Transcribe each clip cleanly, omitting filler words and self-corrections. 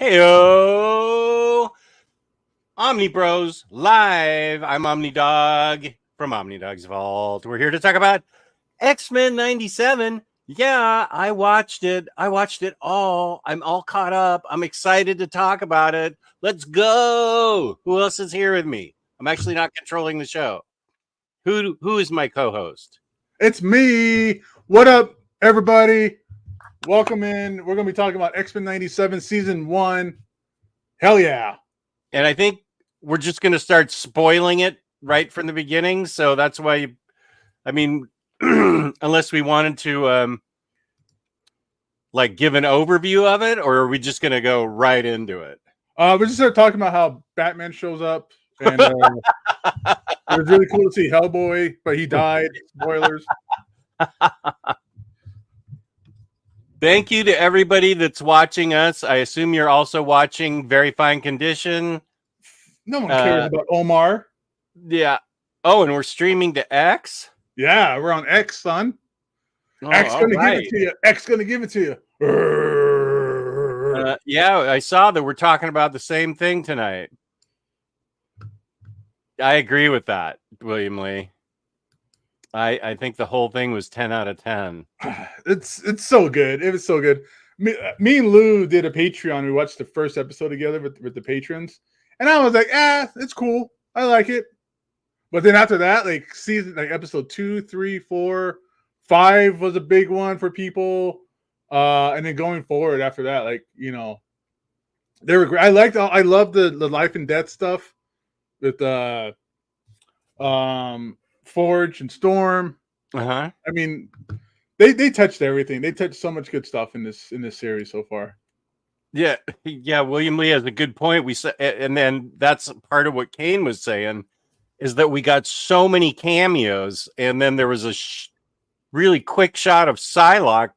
Heyo, Omnibros live. I'm Omnidog from Omnidog's Vault. We're here to talk about X-Men 97. Yeah, I watched it. I watched it all. I'm all caught up. I'm excited to talk about it. Let's go. Who else is here with me? I'm actually not controlling the show. Who is my co-host? It's me. What up, everybody? Welcome in. We're going to be talking about X-Men 97 Season 1. Hell yeah. And I think we're just going to start spoiling it right from the beginning. So that's why, unless we wanted to give an overview of it, or are we just going to go right into it? We're just started talking about how Batman shows up. And it was really cool to see Hellboy, but he died. Spoilers. Thank you to everybody that's watching us. I assume you're also watching Very Fine Condition. No one cares about Omar. Yeah. Oh, and we're streaming to X? Yeah, we're on X, son. X going to give it to you. X going to give it to you. Yeah, I saw that we're talking about the same thing tonight. I agree with that, William Lee. I think the whole thing was 10 out of 10. It's so good. It was so good. Me and Lou did a Patreon. We watched the first episode together with the patrons. And I was like, it's cool. I like it. But then after that, episode 2, 3, 4, 5 was a big one for people. And then going forward after that, they were great. I love the life and death stuff with Forge and Storm. Uh-huh. I mean, they touched everything. They touched so much good stuff in this series so far. Yeah. William Lee has a good point. And then that's part of what Kane was saying is that we got so many cameos, and then there was a really quick shot of Psylocke,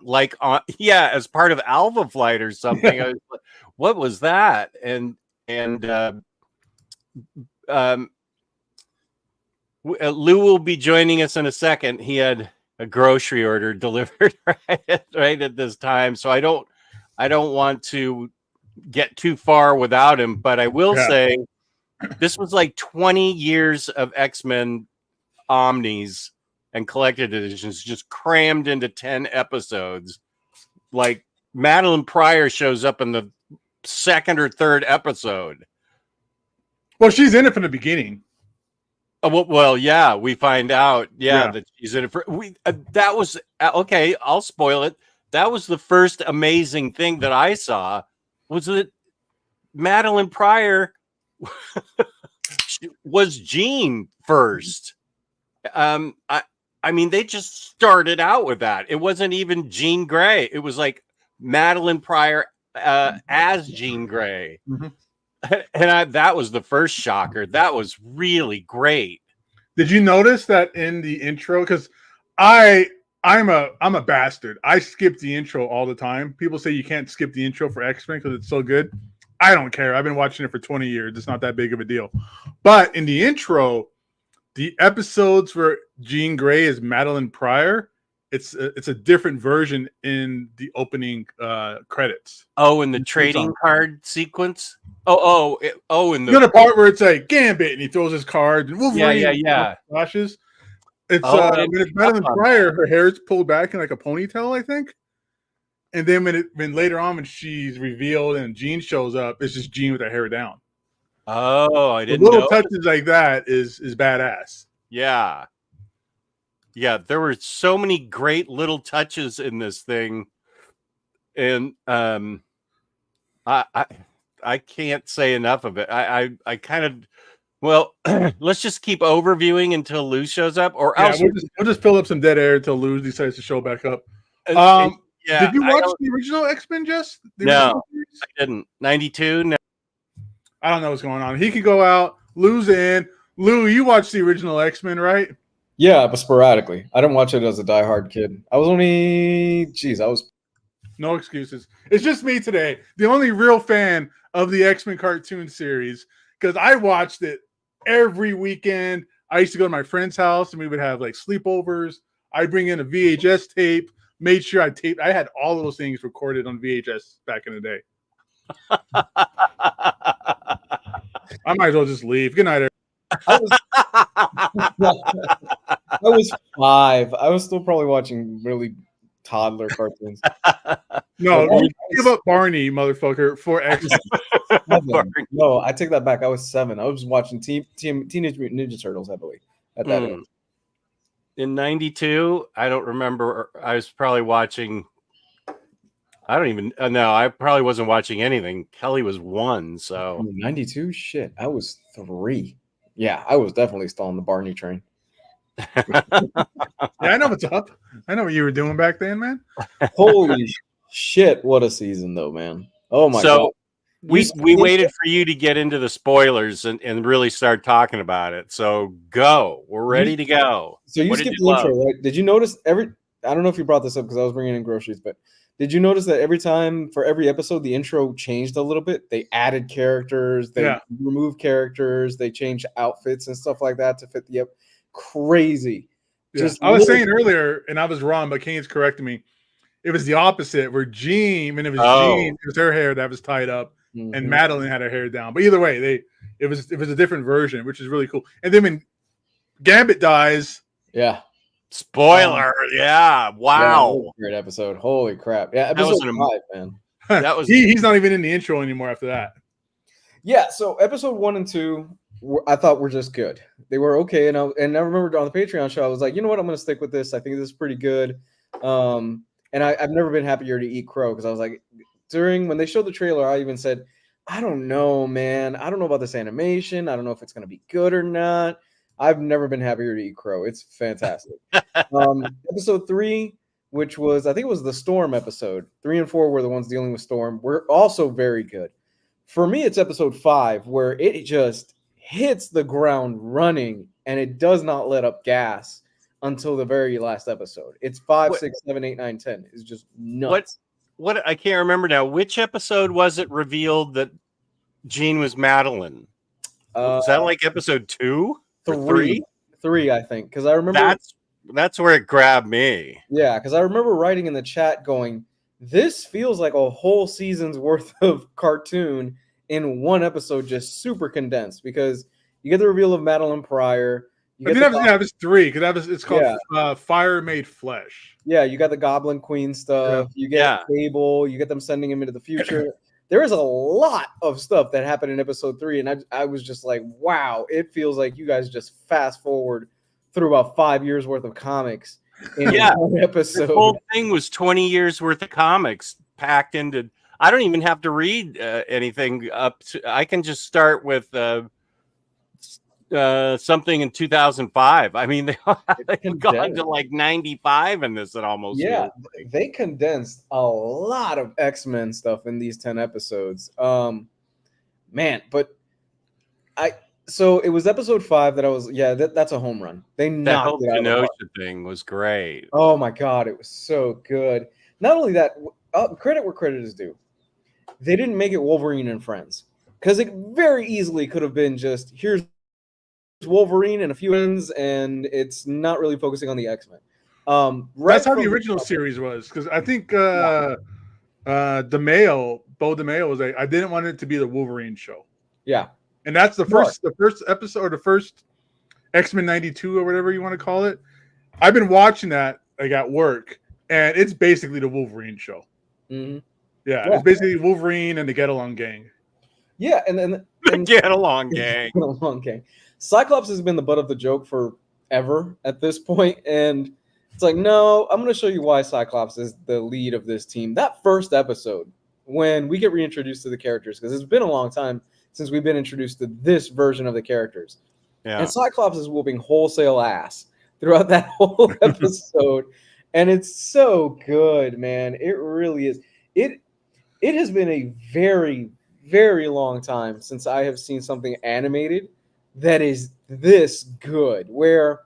as part of Alpha Flight or something. I was like, what was that? And Lou will be joining us in a second. He had a grocery order delivered right at this time, so I don't want to get too far without him. But I will say, this was like 20 years of X-Men Omnis and collected editions just crammed into 10 episodes. Like Madeline Pryor shows up in the second or third episode. Well, she's in it from the beginning. Well, yeah, we find out, that she's in it for that was okay. I'll spoil it. That was the first amazing thing that I saw was that Madeline Pryor was Jean first. They just started out with that. It wasn't even Jean Grey. It was like Madeline Pryor as Jean Grey. Mm-hmm. And that was the first shocker. That was really great. Did you notice that in the intro? Because I'm a bastard. I skip the intro all the time. People say you can't skip the intro for X-Men because it's so good. I don't care. I've been watching it for 20 years. It's not that big of a deal. But in the intro, the episodes where Jean Grey is Madeline Pryor, it's a different version in the opening credits. Oh, in the trading card sequence? Oh, in the part where it's like Gambit and he throws his card and Wolverine flashes. It's when it's Madeline Pryor, her hair is pulled back in like a ponytail, I think. And then when later on when she's revealed and Jean shows up, it's just Jean with her hair down. Oh, I didn't know. Little touches like that is badass. Yeah. Yeah, there were so many great little touches in this thing. And I can't say enough of it. I kind of, let's just keep overviewing until Lou shows up, or else we'll just fill up some dead air until Lou decides to show back up. Did you watch the original X-Men, Jess? No, I didn't. 92? No. I don't know what's going on. He could go out. Lou's in. Lou, you watched the original X-Men, right? Yeah, but sporadically. I didn't watch it as a diehard kid. I was no excuses. It's just me today, the only real fan of the X-Men cartoon series, because I watched it every weekend. I used to go to my friend's house and we would have like sleepovers. I'd bring in a VHS tape, made sure I had all of those things recorded on VHS back in the day. I might as well just leave. Good night. I was 5. I was still probably watching really toddler cartoons. No, But I you was give up Barney, motherfucker, for X. 7. No, I take that back. I was 7. I was watching Teenage Mutant Ninja Turtles heavily at that age. In 92, I don't remember. I was probably watching. I don't even no. I probably wasn't watching anything. Kelly was 1, so 92. Shit, I was 3. Yeah, I was definitely still on the Barney train. Yeah, I know what's up. I know what you were doing back then, man. Holy shit! What a season, though, man. Oh my god. We waited for you to get into the spoilers and really start talking about it. So go. We're ready to go. So you skipped the intro, right? Did you notice I don't know if you brought this up because I was bringing in groceries, but did you notice that for every episode, the intro changed a little bit? They added characters, they removed characters, they changed outfits and stuff like that to fit the crazy. Yeah. I was saying earlier, and I was wrong, but Kane's correcting me. It was the opposite, where Jean, when it was Jean, it was her hair that was tied up, and Madeline had her hair down. But either way, it was a different version, which is really cool. And then when Gambit dies, spoiler, wow, great episode. Holy crap, yeah, episode 5, man. That was he's not even in the intro anymore after that. Yeah, so episode 1 and 2, I thought were just good. They were okay, and I remember on the Patreon show, I was like, you know what, I'm going to stick with this. I think this is pretty good. And I've never been happier to eat crow because I was like, when they showed the trailer, I even said, I don't know, man. I don't know about this animation. I don't know if it's going to be good or not. I've never been happier to eat crow. It's fantastic. Episode 3, which was, I think it was the Storm episode. 3 and 4 were the ones dealing with Storm. Were also very good. For me, it's episode 5 where it just hits the ground running and it does not let up gas until the very last episode. It's 5, 6, 7, 8, 9, 10. It's just nuts. What I can't remember now. Which episode was it revealed that Jean was Madeline? Was that like episode 2? 3? 3, I think. Because I remember that's where it grabbed me. Yeah, because I remember writing in the chat going, this feels like a whole season's worth of cartoon in one episode, just super condensed, because you get the reveal of Madeline Pryor. That was 3 because it's called Fire Made Flesh. Yeah, you got the Goblin Queen stuff. You get Cable. You get them sending him into the future. There is a lot of stuff that happened in episode 3, and I was just like, wow, it feels like you guys just fast forward through about 5 years worth of comics in one episode. The whole thing was 20 years worth of comics packed into. I don't even have to read anything up to. I can just start with something in 2005. I mean, they've gone to like 95 in this. It almost feels like. They condensed a lot of X-Men stuff in these 10 episodes. Man, but so it was episode 5 that I was that's a home run. They knocked it out. That Kenosha thing was great. Oh my god, it was so good. Not only that, credit where credit is due. They didn't make it Wolverine and Friends, because it very easily could have been just here's Wolverine and a few ends, and it's not really focusing on the X-Men. That's how the original series was, because I think Bo DeMayo was like, I didn't want it to be the Wolverine show. Yeah, and that's the first episode, or the first X-Men 92 or whatever you want to call it. I've been watching that like at work, and it's basically the Wolverine show. Mm-hmm. Yeah, it's basically Wolverine and the Get Along Gang. Yeah, and Get Along Gang. Get Along Gang. Cyclops has been the butt of the joke forever at this point, and it's like, no, I'm going to show you why Cyclops is the lead of this team. That first episode, when we get reintroduced to the characters, because it's been a long time since we've been introduced to this version of the characters, and Cyclops is whooping wholesale ass throughout that whole episode, and it's so good, man. It really is. It has been a very, very long time since I have seen something animated that is this good, where,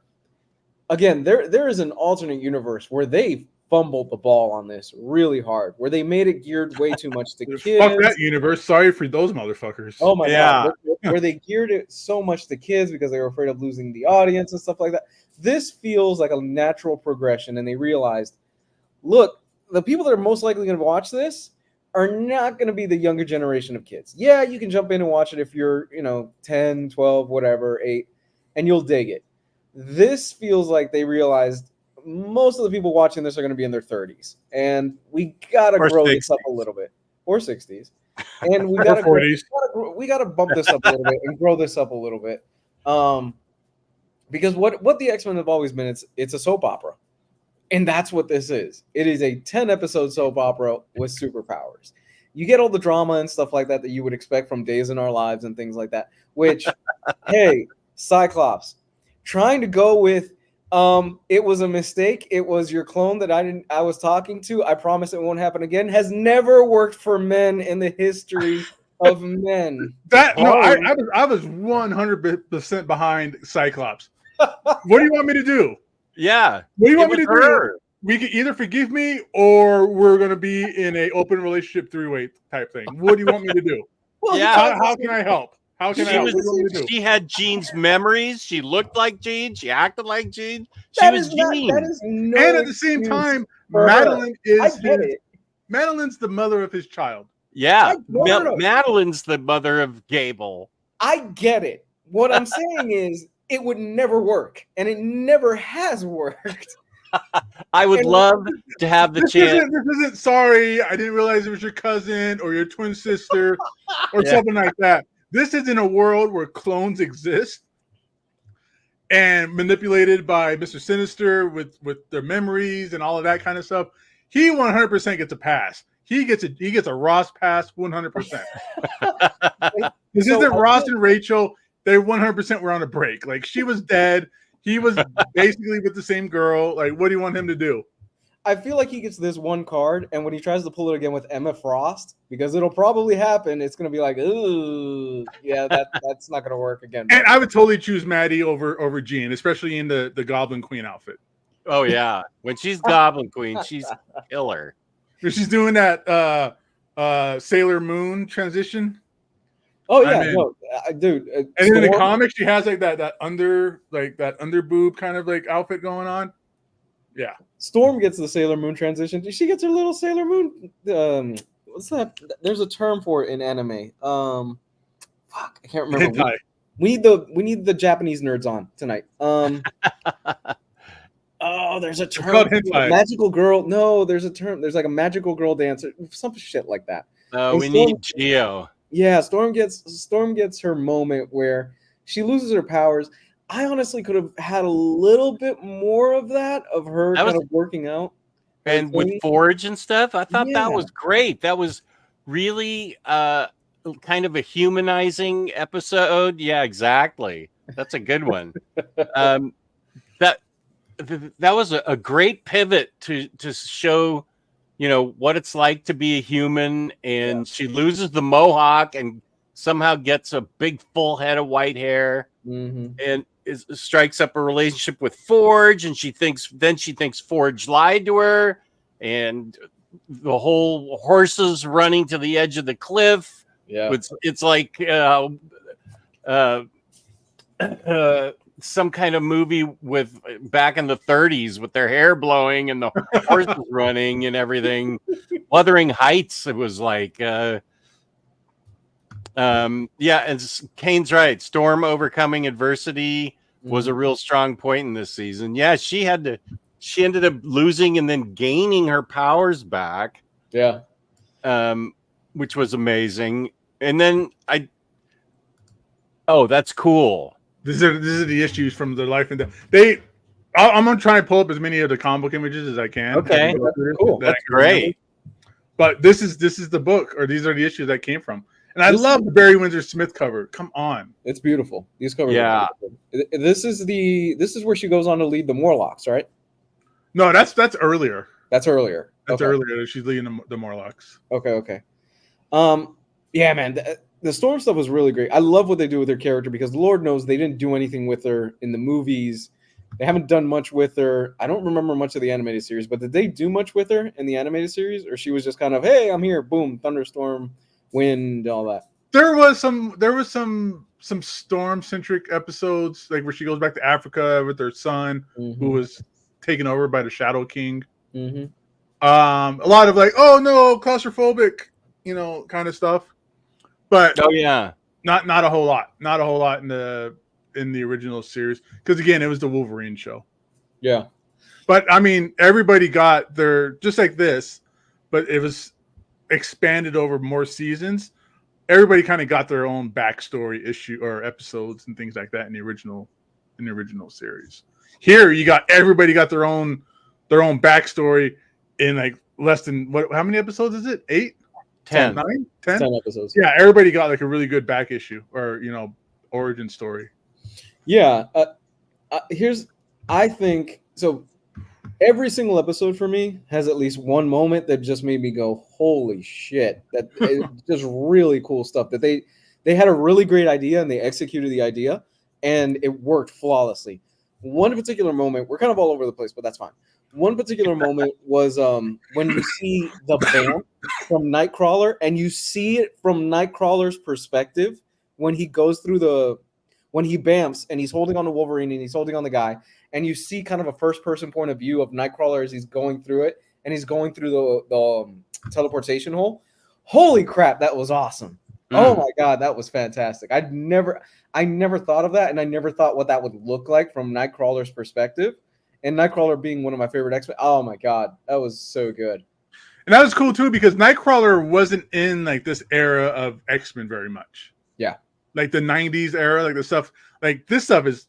again, there is an alternate universe where they fumbled the ball on this really hard, where they made it geared way too much to kids. Fuck that universe. Sorry for those motherfuckers. Oh my God. Where they geared it so much to kids because they were afraid of losing the audience and stuff like that. This feels like a natural progression, and they realized, look, the people that are most likely going to watch this are not going to be the younger generation of kids. Yeah, you can jump in and watch it if you're, 10, 12, whatever, 8, and you'll dig it. This feels like they realized most of the people watching this are going to be in their 30s, and we got to Or grow this up a 60s. little bit, or 60s. And we Or got 40s. we got to bump this up a little bit and grow this up a little bit. Because what the X-Men have always been, it's a soap opera. And that's what this is. It is a 10-episode soap opera with superpowers. You get all the drama and stuff like that you would expect from Days in Our Lives and things like that, which, hey, Cyclops, trying to go with, it was a mistake. It was your clone that I was talking to. I promise it won't happen again. Has never worked for men in the history of men. I was 100% behind Cyclops. What do you want me to do? Yeah. What do you want me to her. do? We can either forgive me or we're going to be in a open relationship 3-way type thing. What do you want me to do? Well, Yeah. How can I help? How can I help? What do you want me to do? She had Jean's memories. She looked like Jean. She acted like Jean. She that was is not- Jean. that is no And at the same excuse time, for her. Madeline I is get it. Madeline's the mother of his child. Yeah. No. Madeline's the mother of Gable. I get it. What I'm saying is it would never work, and it never has worked. I would love to have the This chance. isn't sorry, I didn't realize it was your cousin or your twin sister or something like that. This is in a world where clones exist and manipulated by Mr. Sinister with their memories and all of that kind of stuff. He 100% gets a pass. He gets a Ross pass 100%. This isn't Ross and Rachel. They 100% were on a break. Like, she was dead. He was basically with the same girl. Like, what do you want him to do? I feel like he gets this one card, and when he tries to pull it again with Emma Frost, because it'll probably happen, it's going to be like, ooh, yeah, that's not going to work again. And I would totally choose Maddie over Jean, especially in the Goblin Queen outfit. Oh yeah, when she's Goblin Queen, she's killer. She's doing that Sailor Moon transition. Oh yeah, no, dude. And in the comics, she has like that under boob kind of like outfit going on. Yeah. Storm gets the Sailor Moon transition. She gets her little Sailor Moon. What's that? There's a term for it in anime. Fuck, I can't remember. We need the Japanese nerds on tonight. Oh, there's a term. Magical girl. No, there's a term. There's like a magical girl dancer. Some shit like that. We need Geo. Yeah, Storm gets her moment where she loses her powers. I honestly could have had a little bit more of that, of her kind of working out. And with Forge and stuff, I thought that was great. That was really kind of a humanizing episode. Yeah, exactly. That's a good one. That was a great pivot to show, what it's like to be a human. And she loses the mohawk and somehow gets a big full head of white hair, and strikes up a relationship with Forge. And she thinks Forge lied to her, and the whole horses running to the edge of the cliff. Yeah, it's like some kind of movie with back in the 30s with their hair blowing and the horses running and everything. Wuthering Heights, it was like and Kane's right. Storm overcoming adversity was a real strong point in this season. Yeah, she ended up losing and then gaining her powers back. Yeah. Which was amazing. And then that's cool. These are the issues from their life and death. I'm gonna try and pull up as many of the comic book images as I can. Okay, cool. That's great. But this is the book, or these are the issues that came from. And I love the Barry Windsor Smith cover. Come on, it's beautiful. These covers, are beautiful. This is where she goes on to lead the Morlocks, right? No, that's earlier. That's earlier. That's earlier. She's leading the Morlocks. Okay. Yeah, man. The Storm stuff was really great. I love what they do with her character, because Lord knows they didn't do anything with her in the movies. They haven't done much with her. I don't remember much of the animated series, but did they do much with her in the animated series? Or she was just kind of, hey, I'm here, boom, thunderstorm, wind, all that. There was some storm-centric episodes, like where she goes back to Africa with her son, who was taken over by the Shadow King. A lot of like, oh no, claustrophobic. kind of stuff. But Oh yeah. not a whole lot. Not a whole lot in the original series. Because again, it was the Wolverine show. Yeah. But I mean, everybody got their, just like this, but it was expanded over more seasons. Everybody kind of got their own backstory issue or episodes and things like that in the original series. Here, everybody got their own backstory in like less than how many episodes is it? 8? 10. 9? 10? 10 episodes. Yeah, everybody got like a really good back issue or origin story. Yeah. I think so. Every single episode for me has at least one moment that just made me go, "Holy shit!" That it's just really cool stuff. That they had a really great idea and they executed the idea, and it worked flawlessly. One particular moment, we're kind of all over the place, but that's fine. One particular moment was when you see the band from Nightcrawler, and you see it from Nightcrawler's perspective when he goes through when he bamps and he's holding on to Wolverine and he's holding on the guy, and you see kind of a first-person point of view of Nightcrawler as he's going through it, and he's going through the teleportation hole. Holy crap, that was awesome. Oh my God, that was fantastic. I never thought of that, and I never thought what that would look like from Nightcrawler's perspective. And Nightcrawler being one of my favorite X-Men. Oh my God, that was so good. And that was cool too because Nightcrawler wasn't in like this era of X-Men very much. Yeah. Like the 90s era, like the stuff, like this stuff is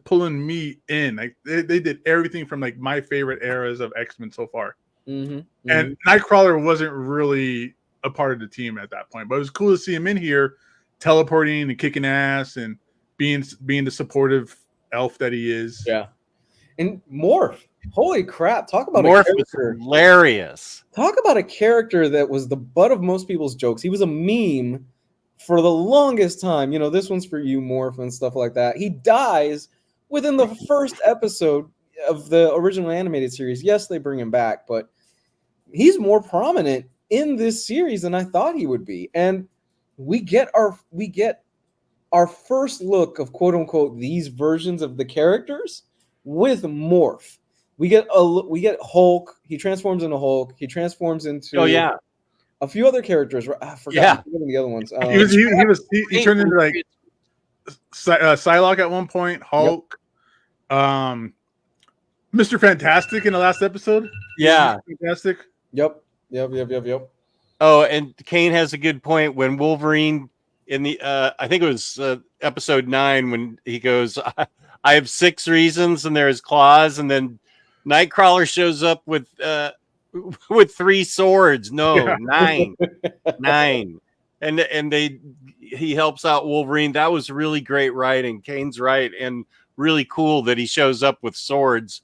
pulling me in. Like they did everything from like my favorite eras of X-Men so far. Mm-hmm. And Nightcrawler wasn't really a part of the team at that point, but it was cool to see him in here teleporting and kicking ass and being the supportive elf that he is. Yeah. And Morph. Holy crap. Talk about Morph a character. was hilarious. Talk about a character that was the butt of most people's jokes. He was a meme for the longest time. This one's for you, Morph, and stuff like that. He dies within the first episode of the original animated series. Yes, they bring him back, but he's more prominent in this series than I thought he would be. And we get our first look of quote unquote these versions of the characters with Morph. We get Hulk. He transforms into Hulk. He transforms into a few other characters. I forgot the other ones. He turned into like Psylocke at one point. Hulk, Mr. Fantastic in the last episode. Yeah, Fantastic. Yep. Oh, and Kane has a good point when Wolverine in the I think it was episode 9 when he goes, I have 6 reasons, and there's claws, and then Nightcrawler shows up with 3 swords. No, 9, and he helps out Wolverine. That was really great writing. Kane's right, and really cool that he shows up with swords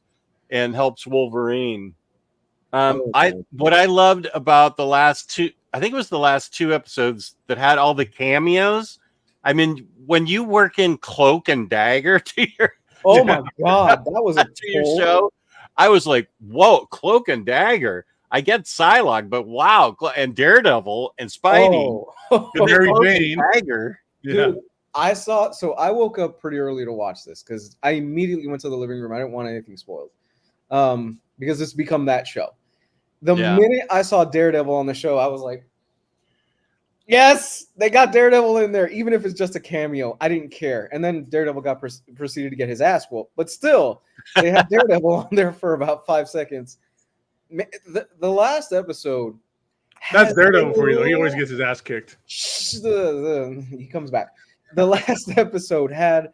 and helps Wolverine. What I loved about the last 2, I think it was the last 2 episodes that had all the cameos. I mean, when you work in Cloak and Dagger to your my God, that was to your show, I was like, whoa, Cloak and Dagger. I get Psylocke, but wow, and Daredevil and Spidey, and Mary Jane, Dagger. Yeah. Dude, I woke up pretty early to watch this because I immediately went to the living room. I didn't want anything spoiled, because it's become that show. The minute I saw Daredevil on the show, I was like, yes, they got Daredevil in there, even if it's just a cameo. I didn't care. And then Daredevil proceeded to get his ass whooped. But still, they had Daredevil on there for about 5 seconds. The last episode. That's Daredevil for you, though. He always gets his ass kicked. He comes back. The last episode had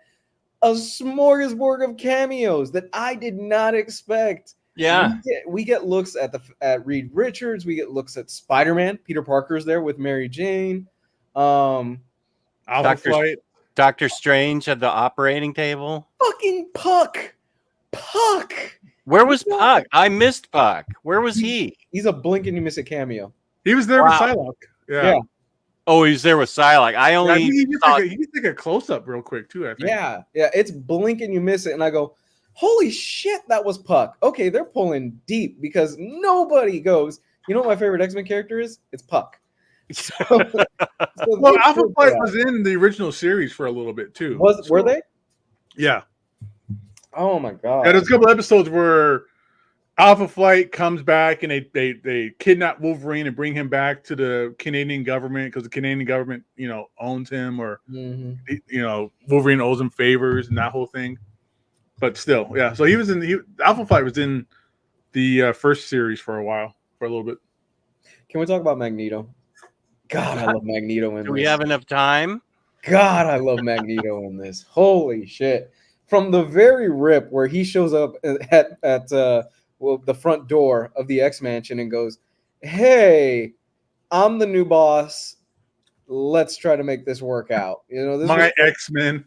a smorgasbord of cameos that I did not expect. Yeah, we get looks at Reed Richards. We get looks at Spider-Man. Peter Parker's there with Mary Jane. Alpha Flight. Doctor Strange at the operating table. Fucking Puck. Where was Puck? I missed Puck. Where was he? He's a blink and you miss a cameo. He was there with Psylocke. Yeah. Oh, he's there with Psylocke. He took a close up real quick too. I think. Yeah. It's blink and you miss it, and I go, holy shit, that was Puck. Okay, they're pulling deep because nobody goes, you know what my favorite X-Men character is? It's Puck. Well, Alpha Flight was in the original series for a little bit too. Were they? Yeah. Oh my God. And there's a couple episodes where Alpha Flight comes back and they kidnap Wolverine and bring him back to the Canadian government because the Canadian government, owns him, or Wolverine owes him favors and that whole thing. But still, yeah. So Alpha Flight was in the first series for a little bit. Can we talk about Magneto? God, I love Magneto in Do this. we have enough time? God, I love Magneto in this. Holy shit. From the very rip where he shows up at the front door of the X-Mansion and goes, "Hey, I'm the new boss. Let's try to make this work out." My X-Men.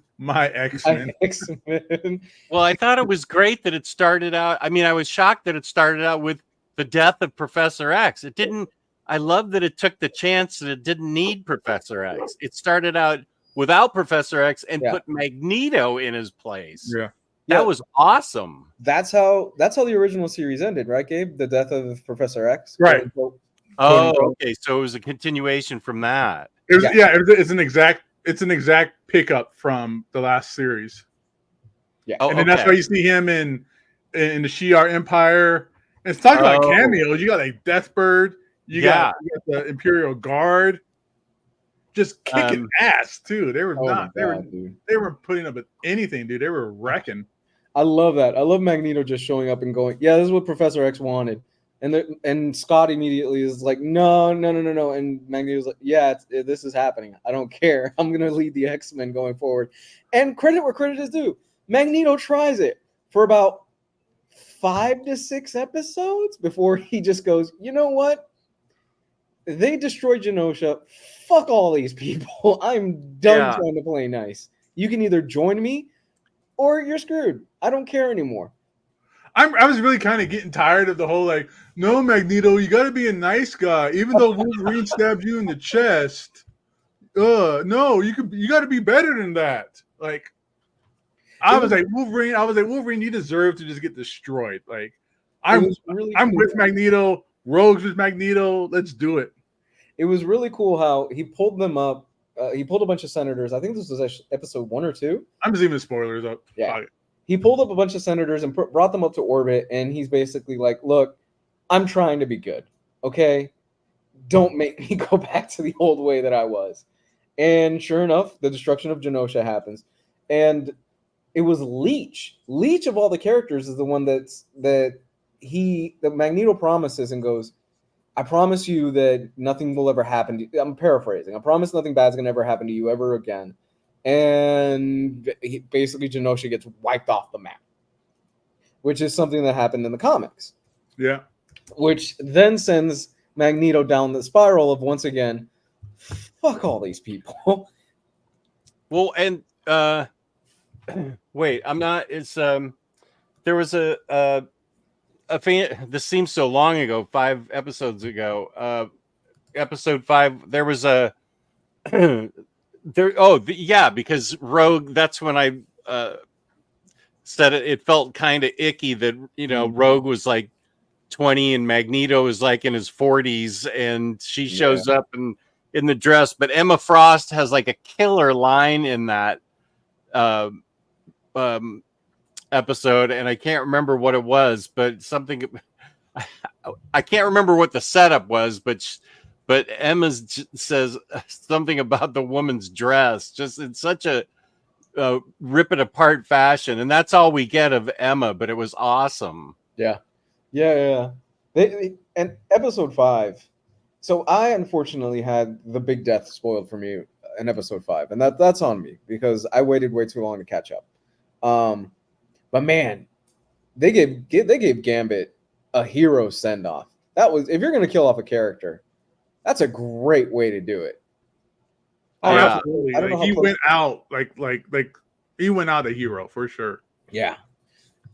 Well, I thought it was great that it started out. I mean, I was shocked that it started out with the death of Professor X. It didn't. I love that it took the chance that it didn't need Professor X. It started out without Professor X and put Magneto in his place. Yeah. That was awesome. That's how the original series ended, right, Gabe? The death of Professor X. Right. Oh, okay. So it was a continuation from that. It's an exact pickup from the last series. Yeah. And then that's why you see him in the Shi'ar Empire. And it's talking about cameos. You got like Deathbird. You got the Imperial Guard. Just kicking ass too. They were they were putting up with anything, dude. They were wrecking. I love that. I love Magneto just showing up and going, "Yeah, this is what Professor X wanted," and Scott immediately is like, "No," and Magneto's like, "Yeah, this is happening. I don't care. I'm gonna lead the X-Men going forward." And credit where credit is due. Magneto tries it for about 5 to 6 episodes before he just goes, "You know what? They destroyed Genosha. Fuck all these people. I'm done trying to play nice. You can either join me or you're screwed. I don't care anymore." I was really kind of getting tired of the whole like, "No, Magneto, you got to be a nice guy, even though Wolverine stabbed you in the chest. No, you got to be better than that." Like, I was like, Wolverine, you deserve to just get destroyed. Like, I'm with Magneto. Rogue's with Magneto. Let's do it. It was really cool how he pulled them up. He pulled a bunch of senators. I think this was actually episode 1 or 2. I'm just leaving the spoilers up. Yeah. He pulled up a bunch of senators and brought them up to orbit. And he's basically like, "Look, I'm trying to be good. Okay? Don't make me go back to the old way that I was." And sure enough, the destruction of Genosha happens. And it was Leech. Leech of all the characters is the one that Magneto promises and goes, "I promise you that nothing will ever happen to you." I'm paraphrasing. "I promise nothing bad's going to ever happen to you ever again." And basically Genosha gets wiped off the map, which is something that happened in the comics. Yeah. Which then sends Magneto down the spiral of, once again, fuck all these people. Well, and wait, I'm not. It's there was a fan. This seems so long ago. 5 episodes ago. Episode 5. There was a because Rogue. That's when I said it felt kind of icky that Rogue was like 20 and Magneto is like in his 40s, and she shows up in the dress. But Emma Frost has like a killer line in that episode, and I can't remember what it was, but something I can't remember what the setup was, but Emma says something about the woman's dress, just in such a rip it apart fashion, and that's all we get of Emma, but it was awesome. Yeah. And episode 5. So I unfortunately had the big death spoiled for me in episode 5, and that's on me because I waited way too long to catch up. But man, they gave Gambit a hero send off. That was, if you're going to kill off a character, that's a great way to do it. Oh, yeah. Absolutely! Like, he went out like he went out a hero for sure. Yeah.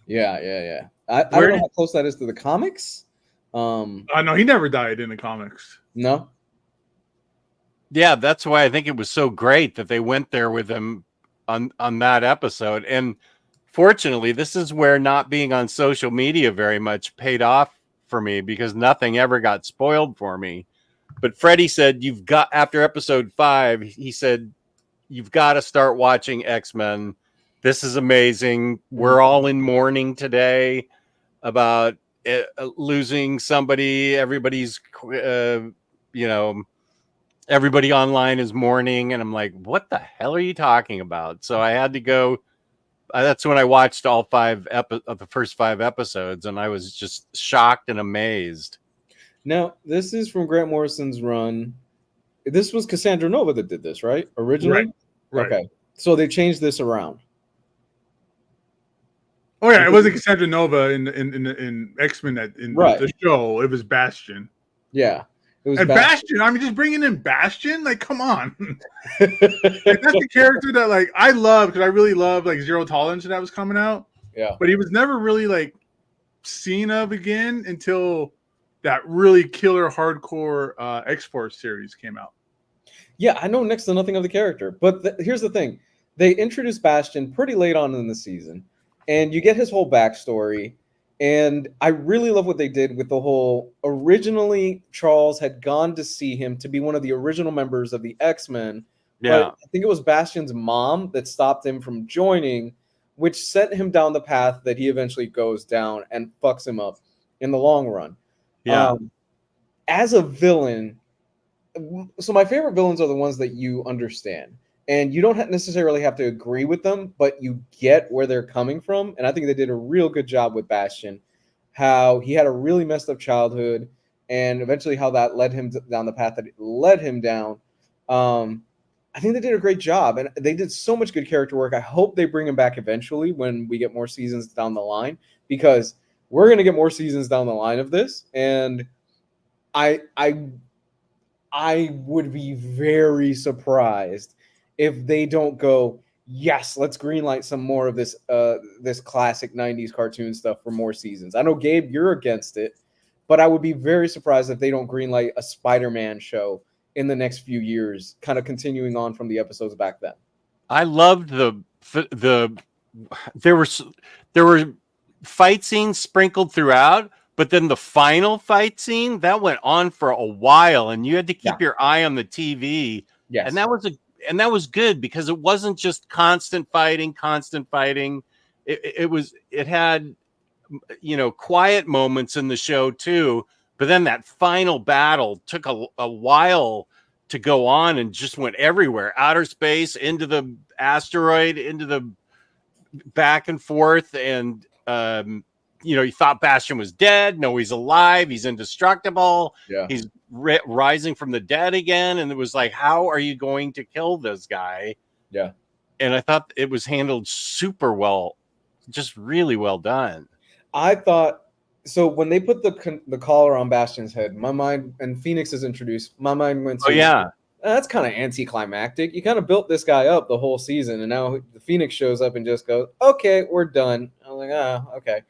I don't know how close that is to the comics. No, he never died in the comics. No. Yeah, that's why I think it was so great that they went there with him on that episode. And fortunately, this is where not being on social media very much paid off for me, because nothing ever got spoiled for me. But Freddie said, after episode 5, he said, "You've got to start watching X-Men. This is amazing. We're all in mourning today about losing somebody. Everybody's, everybody online is mourning, and I'm like, what the hell are you talking about? So I had to go. That's when I watched all 5 of the first 5 episodes, and I was just shocked and amazed. Now, this is from Grant Morrison's run. This was Cassandra Nova that did this, right? Originally? Right. Okay. So they changed this around. Oh yeah, it wasn't Cassandra Nova in X-Men in the show. It was Bastion. Yeah. It was Bastion. I mean, just bringing in Bastion, like, come on. Like, that's the character that, like, I love, because I really love, like, Zero Tolerance that was coming out. Yeah. But he was never really, like, seen of again until that really killer hardcore X-Force series came out. Yeah, I know next to nothing of the character. But here's the thing. They introduced Bastion pretty late on in the season, and you get his whole backstory. And I really love what they did with the whole, originally Charles had gone to see him to be one of the original members of the X-Men. Yeah. But I think it was Bastion's mom that stopped him from joining, which sent him down the path that he eventually goes down and fucks him up in the long run. Yeah. As a villain, so my favorite villains are the ones that you understand. And you don't necessarily have to agree with them, but you get where they're coming from. And I think they did a real good job with Bastion, how he had a really messed up childhood, and eventually how that led him down the path that it led him down. I think they did a great job, and they did so much good character work. I hope they bring him back eventually when we get more seasons down the line, because we're going to get more seasons down the line of this. And I would be very surprised if they don't go, yes, let's greenlight some more of this this classic 90s cartoon stuff for more seasons. I know, Gabe, you're against it, but I would be very surprised if they don't greenlight a Spider-Man show in the next few years, kind of continuing on from the episodes back then. I loved there were fight scenes sprinkled throughout, but then the final fight scene that went on for a while, and you had to keep your eye on the TV. Yes. And that was good, because it wasn't just constant fighting. It had, quiet moments in the show too. But then that final battle took a while to go on, and just went everywhere, outer space, into the asteroid, into the back and forth. And, you thought Bastion was dead. No, he's alive. He's indestructible. Yeah. He's rising from the dead again. And it was like, how are you going to kill this guy? Yeah. And I thought it was handled super well, just really well done. I thought, so when they put the collar on Bastion's head, my mind, and Phoenix is introduced, my mind went to, that's kind of anticlimactic. You kind of built this guy up the whole season, and now the Phoenix shows up and just goes, okay, we're done. I was like, okay.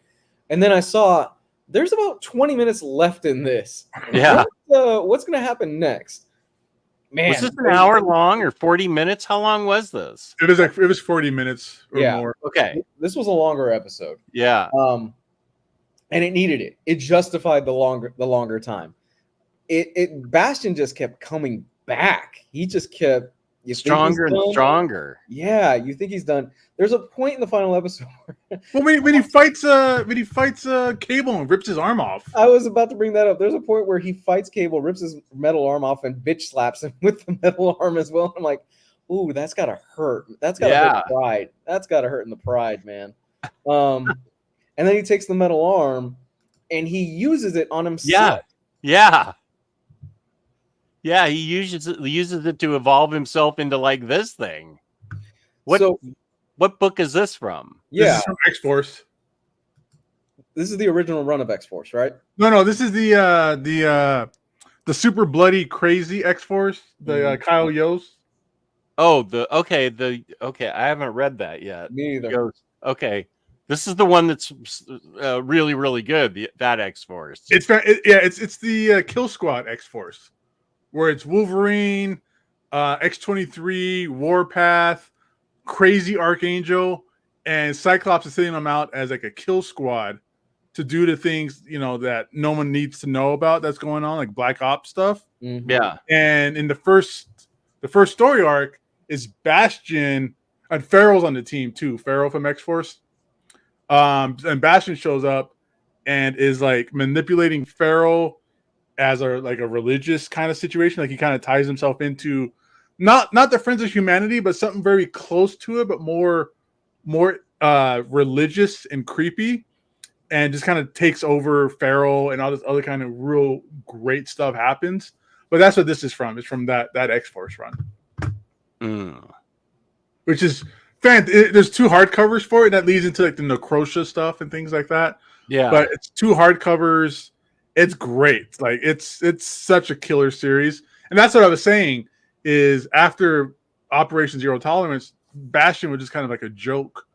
And then I saw there's about 20 minutes left in this. Yeah. What's going to happen next? Man, was this an hour long or 40 minutes? How long was this? It was 40 minutes or more. Okay. This was a longer episode. Yeah. And it needed it. It justified the longer time. Bastion just kept coming back. He just kept stronger and stronger. Yeah, you think he's done. There's a point in the final episode well, when he fights Cable and rips his arm off. I was about to bring that up. There's a point where he fights Cable, rips his metal arm off, and bitch slaps him with the metal arm as well. I'm like, ooh, that's gotta hurt. That's gotta hurt pride. That's gotta hurt in the pride, man. And then he takes the metal arm and he uses it on himself. Yeah. He uses it to evolve himself into like this thing. What book is this from? This is from X-Force. This is the original run of X-Force, right? No, this is the super bloody crazy X-Force, the Kyle Yost. Oh, okay. I haven't read that yet. Me either. Okay. This is the one that's really, really good. That X-Force. It's the Kill Squad X-Force, where it's Wolverine, X-23, Warpath, Crazy Archangel, and Cyclops is sending them out as like a kill squad to do the things that no one needs to know about that's going on, like Black Ops stuff. Mm-hmm. Yeah. And in the first story arc is Bastion, and Farrell's on the team too. Farrell from X-Force. And Bastion shows up, and is like manipulating Farrell as a religious kind of situation. Like he kind of ties himself into not the Friends of Humanity, but something very close to it, but more religious and creepy, and just kind of takes over Farrell, and all this other kind of real great stuff happens. But that's what this is from. It's from that X-Force run, which is there's 2 hardcovers for it. That leads into like the Necrosha stuff and things like that. Yeah, but it's 2 hardcovers. It's great. Like it's such a killer series, and that's what I was saying. Is after Operation Zero Tolerance, Bastion was just kind of like a joke,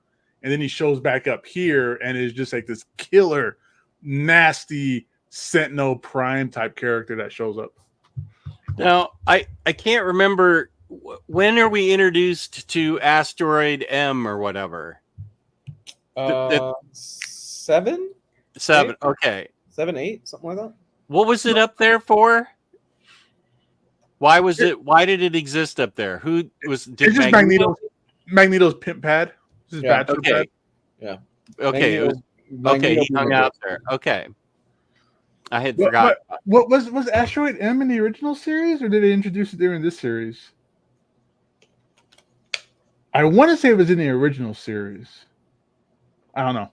and then he shows back up here and is just like this killer, nasty Sentinel Prime type character that shows up. Now I can't remember when are we introduced to Asteroid M or whatever. 7. 7. 8? Okay. 7, 8, something like that. What was it up there for? Why did it exist up there? Who was? It's just Magneto's pimp pad. Yeah. Okay. Pad. Yeah. Okay. Magneto He hung out there. Okay. I had What forgotten. was Asteroid M in the original series, or did they introduce it during this series? I want to say it was in the original series. I don't know.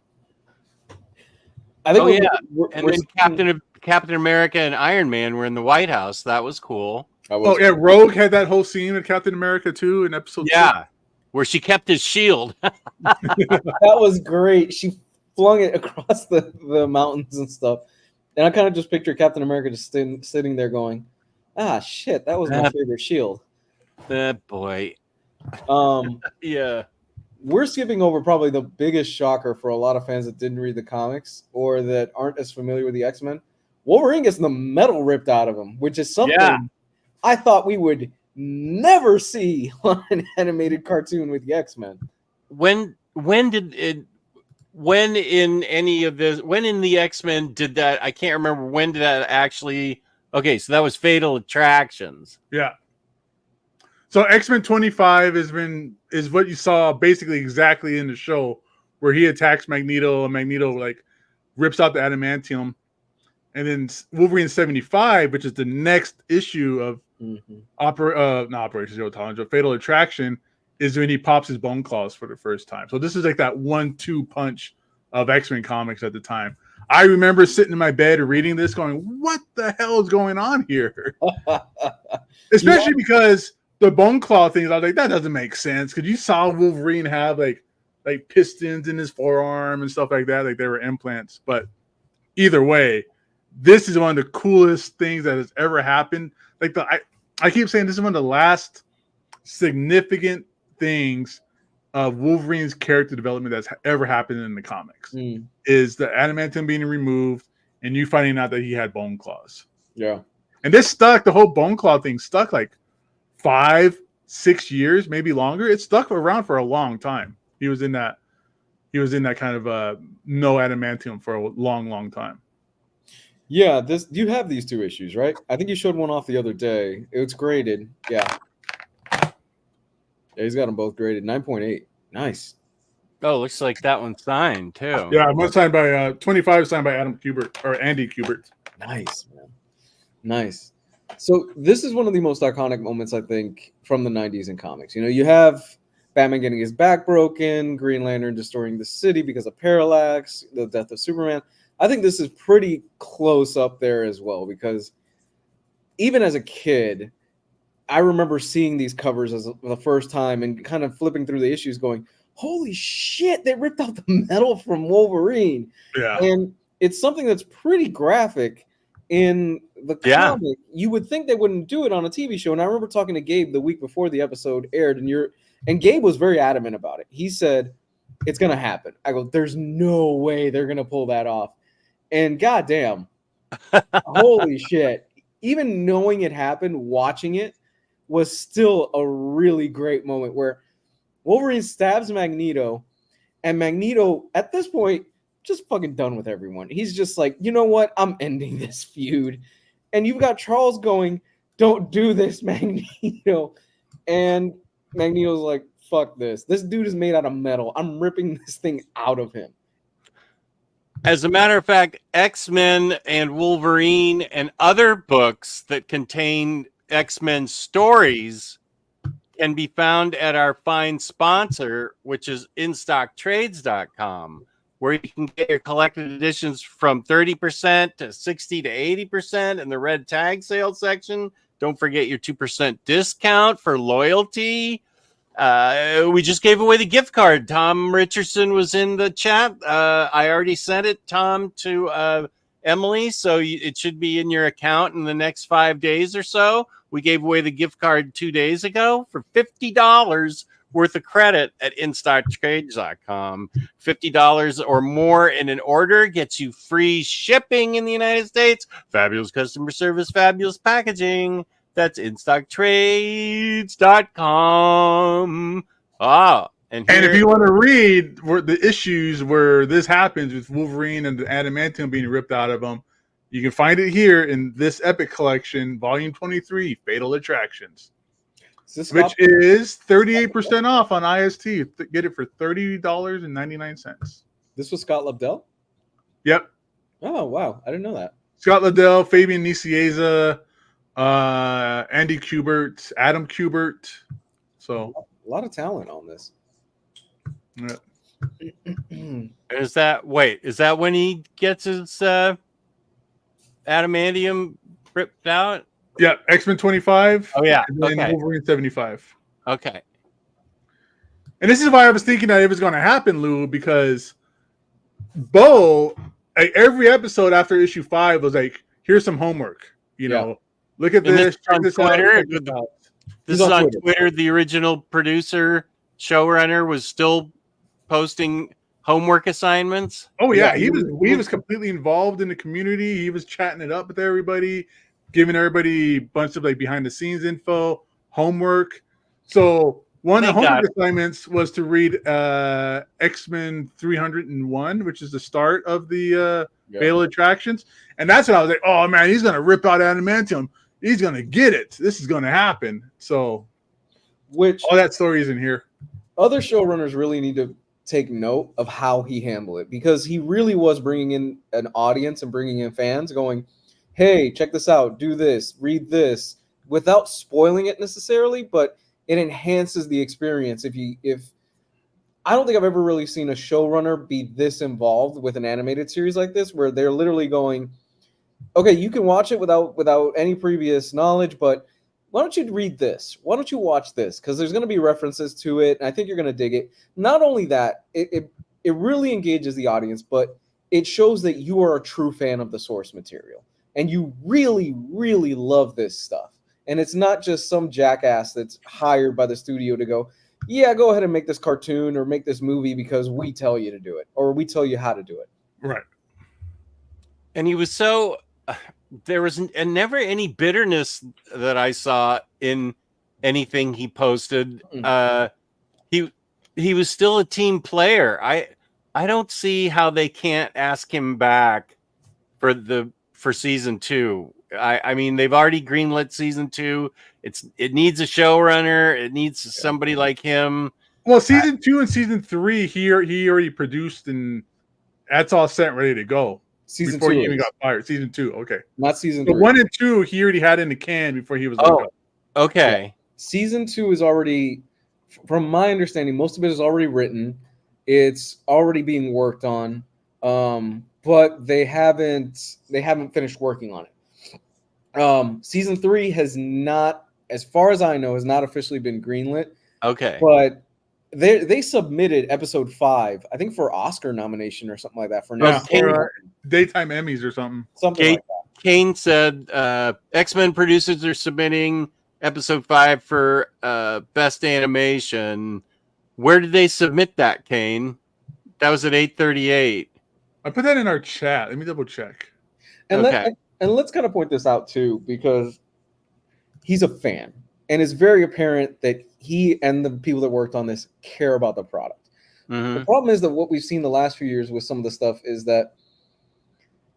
I think. Then Captain America and Iron Man were in the White House. That was cool. Rogue had that whole scene with Captain America too in episode 2. Where she kept his shield. That was great. She flung it across the mountains and stuff. And I kind of just picture Captain America just sitting there going, shit, that was my favorite shield. That boy. Yeah. We're skipping over probably the biggest shocker for a lot of fans that didn't read the comics or that aren't as familiar with the X-Men. Wolverine gets the metal ripped out of him, which is something I thought we would never see on an animated cartoon with the X-Men. When in the X-Men did that? I can't remember when did that actually. Okay, so that was Fatal Attractions. Yeah. So X-Men 25 is what you saw basically exactly in the show, where he attacks Magneto and Magneto like rips out the adamantium, and then Wolverine 75, which is the next issue of not Operation Zero Tolerance, but Fatal Attraction, is when he pops his bone claws for the first time. So this is like that 1-2 punch of X-Men comics at the time. I remember sitting in my bed reading this going, what the hell is going on here? Especially because the bone claw things, I was like, that doesn't make sense. Because you saw Wolverine have like pistons in his forearm and stuff like that. Like they were implants. But either way, this is one of the coolest things that has ever happened. Like I keep saying this is one of the last significant things of Wolverine's character development that's ever happened in the comics. Is the adamantium being removed and you finding out that he had bone claws. Yeah. And this stuck, the whole bone claw thing stuck like 5-6 years, maybe longer. It stuck around for a long time. He was in that kind of no adamantium for a long time. Yeah, you have these 2 issues, right? I think you showed one off the other day. It's graded. Yeah, he's got them both graded. 9.8. Nice. Oh, looks like that one's signed too. Yeah, one signed by 25 signed by Adam Kubert or Andy Kubert. Nice, man. Nice. So this is one of the most iconic moments, I think, from the 90s in comics. You know, you have Batman getting his back broken, Green Lantern destroying the city because of Parallax, the death of Superman. I think this is pretty close up there as well, because even as a kid, I remember seeing these covers as the first time and kind of flipping through the issues going, holy shit, they ripped out the metal from Wolverine. Yeah. And it's something that's pretty graphic in the comic. You would think they wouldn't do it on a TV show. And I remember talking to Gabe the week before the episode aired, and Gabe was very adamant about it. He said, it's going to happen. I go, there's no way they're going to pull that off. And goddamn, holy shit. Even knowing it happened, watching it was still a really great moment where Wolverine stabs Magneto, and Magneto, at this point, just fucking done with everyone. He's just like, you know what? I'm ending this feud. And you've got Charles going, don't do this, Magneto. And Magneto's like, fuck this. This dude is made out of metal. I'm ripping this thing out of him. As a matter of fact, X-Men and Wolverine and other books that contain X-Men stories can be found at our fine sponsor, which is InStockTrades.com, where you can get your collected editions from 30% to 60 to 80% in the red tag sale section. Don't forget your 2% discount for loyalty. We just gave away the gift card. Tom Richardson was in the chat. I already sent it, Tom, to Emily, so it should be in your account in the next 5 days or so. We gave away the gift card 2 days ago for $50 worth of credit at InStockTrades.com. $50 or more in an order gets you free shipping in the United States. Fabulous customer service, fabulous packaging. That's InStockTrades.com. And if you want to read the issues where this happens with Wolverine and the adamantium being ripped out of them, you can find it here in this Epic Collection, Volume 23, Fatal Attractions, which is 38% off on IST. Get it for $30.99. This was Scott Lobdell? Yep. Oh, wow. I didn't know that. Scott Lobdell, Fabian Nicieza, Andy Kubert, Adam Kubert. So a lot of talent on this. Yeah. Is that when he gets his adamantium ripped out? Yeah, X-Men 25. Oh yeah, and then Wolverine 75. Okay. And this is why I was thinking that it was going to happen, Lou, because Bo, every episode after issue 5 was like, "Here's some homework. Look at this. Check this out." This is on Twitter. The original producer, showrunner, was still posting homework assignments. Oh yeah, he was completely involved in the community. He was chatting it up with everybody, giving everybody a bunch of like behind the scenes info, homework. So one of the homework assignments was to read X-Men 301, which is the start of the Fatal Attractions. And that's when I was like, oh man, he's gonna rip out adamantium. He's gonna get it. This is gonna happen. So all that story is in here. Other showrunners really need to take note of how he handled it, because he really was bringing in an audience and bringing in fans going, hey, check this out, do this, read this, without spoiling it necessarily, but it enhances the experience. If I don't think I've ever really seen a showrunner be this involved with an animated series like this, where they're literally going, okay, you can watch it without any previous knowledge, but why don't you read this? Why don't you watch this? Because there's going to be references to it, and I think you're going to dig it. Not only that, it really engages the audience, but it shows that you are a true fan of the source material, and you really, really love this stuff. And it's not just some jackass that's hired by the studio to go, yeah, go ahead and make this cartoon or make this movie because we tell you to do it, or we tell you how to do it. Right. And he was so... there was never any bitterness that I saw in anything he posted. He was still a team player. I don't see how they can't ask him back for season 2. I mean, they've already greenlit season 2. It needs a showrunner. It needs somebody like him. Well, season 2 and season 3, he already produced, and that's all set and ready to go. Season before 2 he even got fired. Season 2, okay. Not season 3. 1 and 2, he already had in the can before he was let go. Okay. Yeah. Season 2 is already, from my understanding, most of it is already written. It's already being worked on, but they haven't finished working on it. Season 3 has not, as far as I know, has not officially been greenlit. Okay. But they submitted episode 5, I think, for Oscar nomination or something like that for daytime Emmys or something. Something like that. Kane said X-Men producers are submitting episode 5 for best animation. Where did they submit that, Kane? That was at 8:38. I put that in our chat. Let me double check. And let's kind of point this out too, because he's a fan, and it's very apparent that he and the people that worked on this care about the product. Mm-hmm. The problem is that what we've seen the last few years with some of the stuff is that,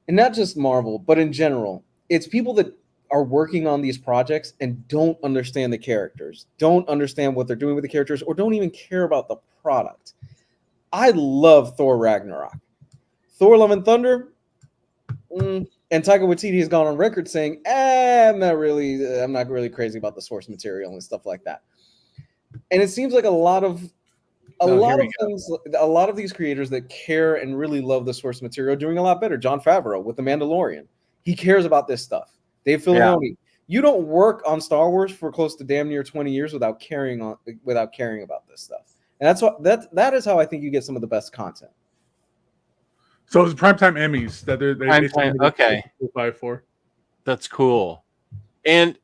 and not just Marvel, but in general, it's people that are working on these projects and don't understand the characters, don't understand what they're doing with the characters, or don't even care about the product. I love Thor Ragnarok. Thor: Love and Thunder. And Taika Waititi has gone on record saying, I'm not really crazy about the source material and stuff like that. And it seems like a lot of these creators that care and really love the source material are doing a lot better. Jon Favreau with The Mandalorian. He cares about this stuff. Dave Filoni. Yeah. You don't work on Star Wars for close to damn near 20 years without caring about this stuff. And that is how I think you get some of the best content. So it's primetime Emmys that they okay. 5-4. That's cool. And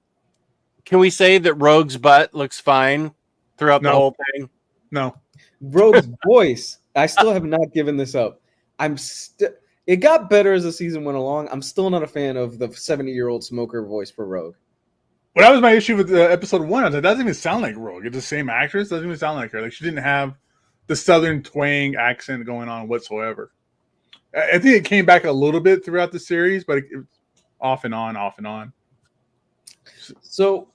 can we say that Rogue's butt looks fine throughout the whole thing? No. Rogue's voice. I still have not given this up. It got better as the season went along. I'm still not a fan of the 70-year-old smoker voice for Rogue. Well, that was my issue with episode 1. I was like, that doesn't even sound like Rogue. It's the same actress. Doesn't even sound like her. Like, she didn't have the Southern twang accent going on whatsoever. I think it came back a little bit throughout the series, but it off and on, off and on. So,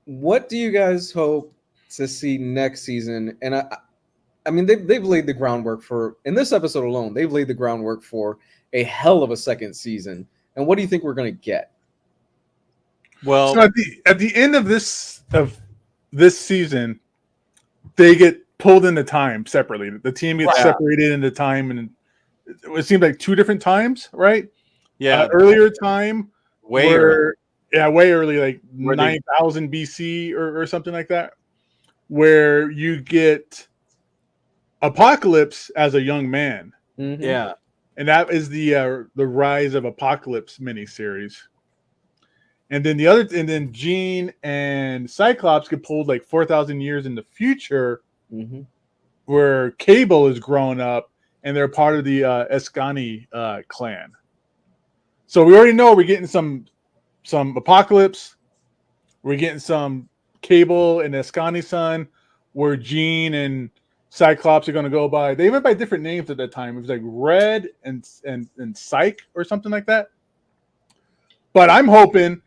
what do you guys hope to see next season? And I mean, they've laid the groundwork for, in this episode alone, they've laid the groundwork for a hell of a second season. And what do you think we're going to get? Well, so at the end of this season, they get pulled into time separately. The team gets separated into time, and it seemed like 2 different times, right? Yeah, earlier time, way early, like 9,000 BC or something like that, where you get Apocalypse as a young man. Mm-hmm. Yeah, and that is the Rise of Apocalypse miniseries. And then Jean and Cyclops get pulled like 4,000 years in the future, where Cable is growing up, and they're part of the Eskani clan. So we already know we're getting some Apocalypse, we're getting some Cable and Eskani son, where Jean and Cyclops are going to go by. They went by different names at that time. It was like Red and Psych or something like that. But I'm hoping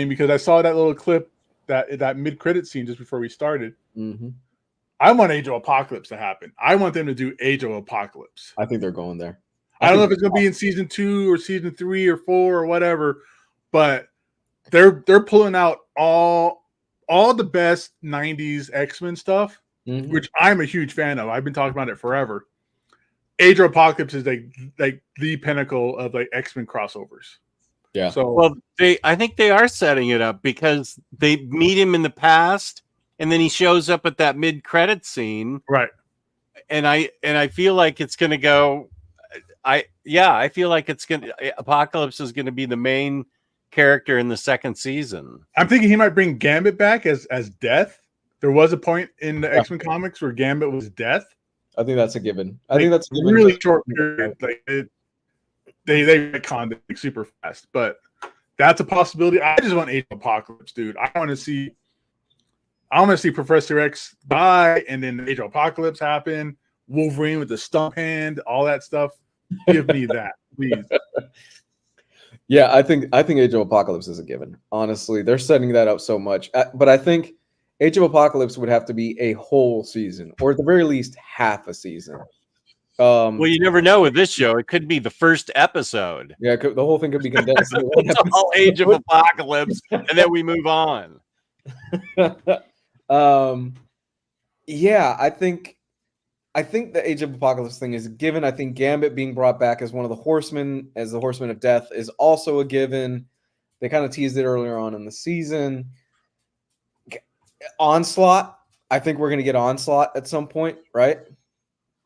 because I saw that little clip, that mid-credit scene just before we started. Mm-hmm. I want Age of Apocalypse to happen. I want them to do Age of Apocalypse. I think they're going there. I don't know if it's going to be in season 2 or season 3 or 4 or whatever, but they're pulling out all the best 90s X-Men stuff, which I'm a huge fan of. I've been talking about it forever. Age of Apocalypse is like the pinnacle of like X-Men crossovers. Yeah. So well, I think they are setting it up because they meet him in the past, and then he shows up at that mid-credit scene, right? And I feel like it's going to go. I feel like Apocalypse is going to be the main character in the second season. I'm thinking he might bring Gambit back as Death. There was a point in the X-Men comics where Gambit was Death. I think that's a given. I think that's a given. Really short period. Like they retconned it super fast, but that's a possibility. I just want Age of Apocalypse, dude. I want to see Professor X die, and then Age of Apocalypse happen. Wolverine with the stump hand, all that stuff. Give me that, please. Yeah, I think Age of Apocalypse is a given. Honestly, they're setting that up so much. But I think Age of Apocalypse would have to be a whole season, or at the very least half a season. Well, you never know with this show. It could be the first episode. Yeah, the whole thing could be condensed. It's all Age of Apocalypse, and then we move on. Yeah, I think the Age of Apocalypse thing is a given. I think Gambit being brought back as one of the Horsemen, as the Horseman of Death, is also a given. They kind of teased it earlier on in the season. Onslaught. I think we're going to get Onslaught at some point, right?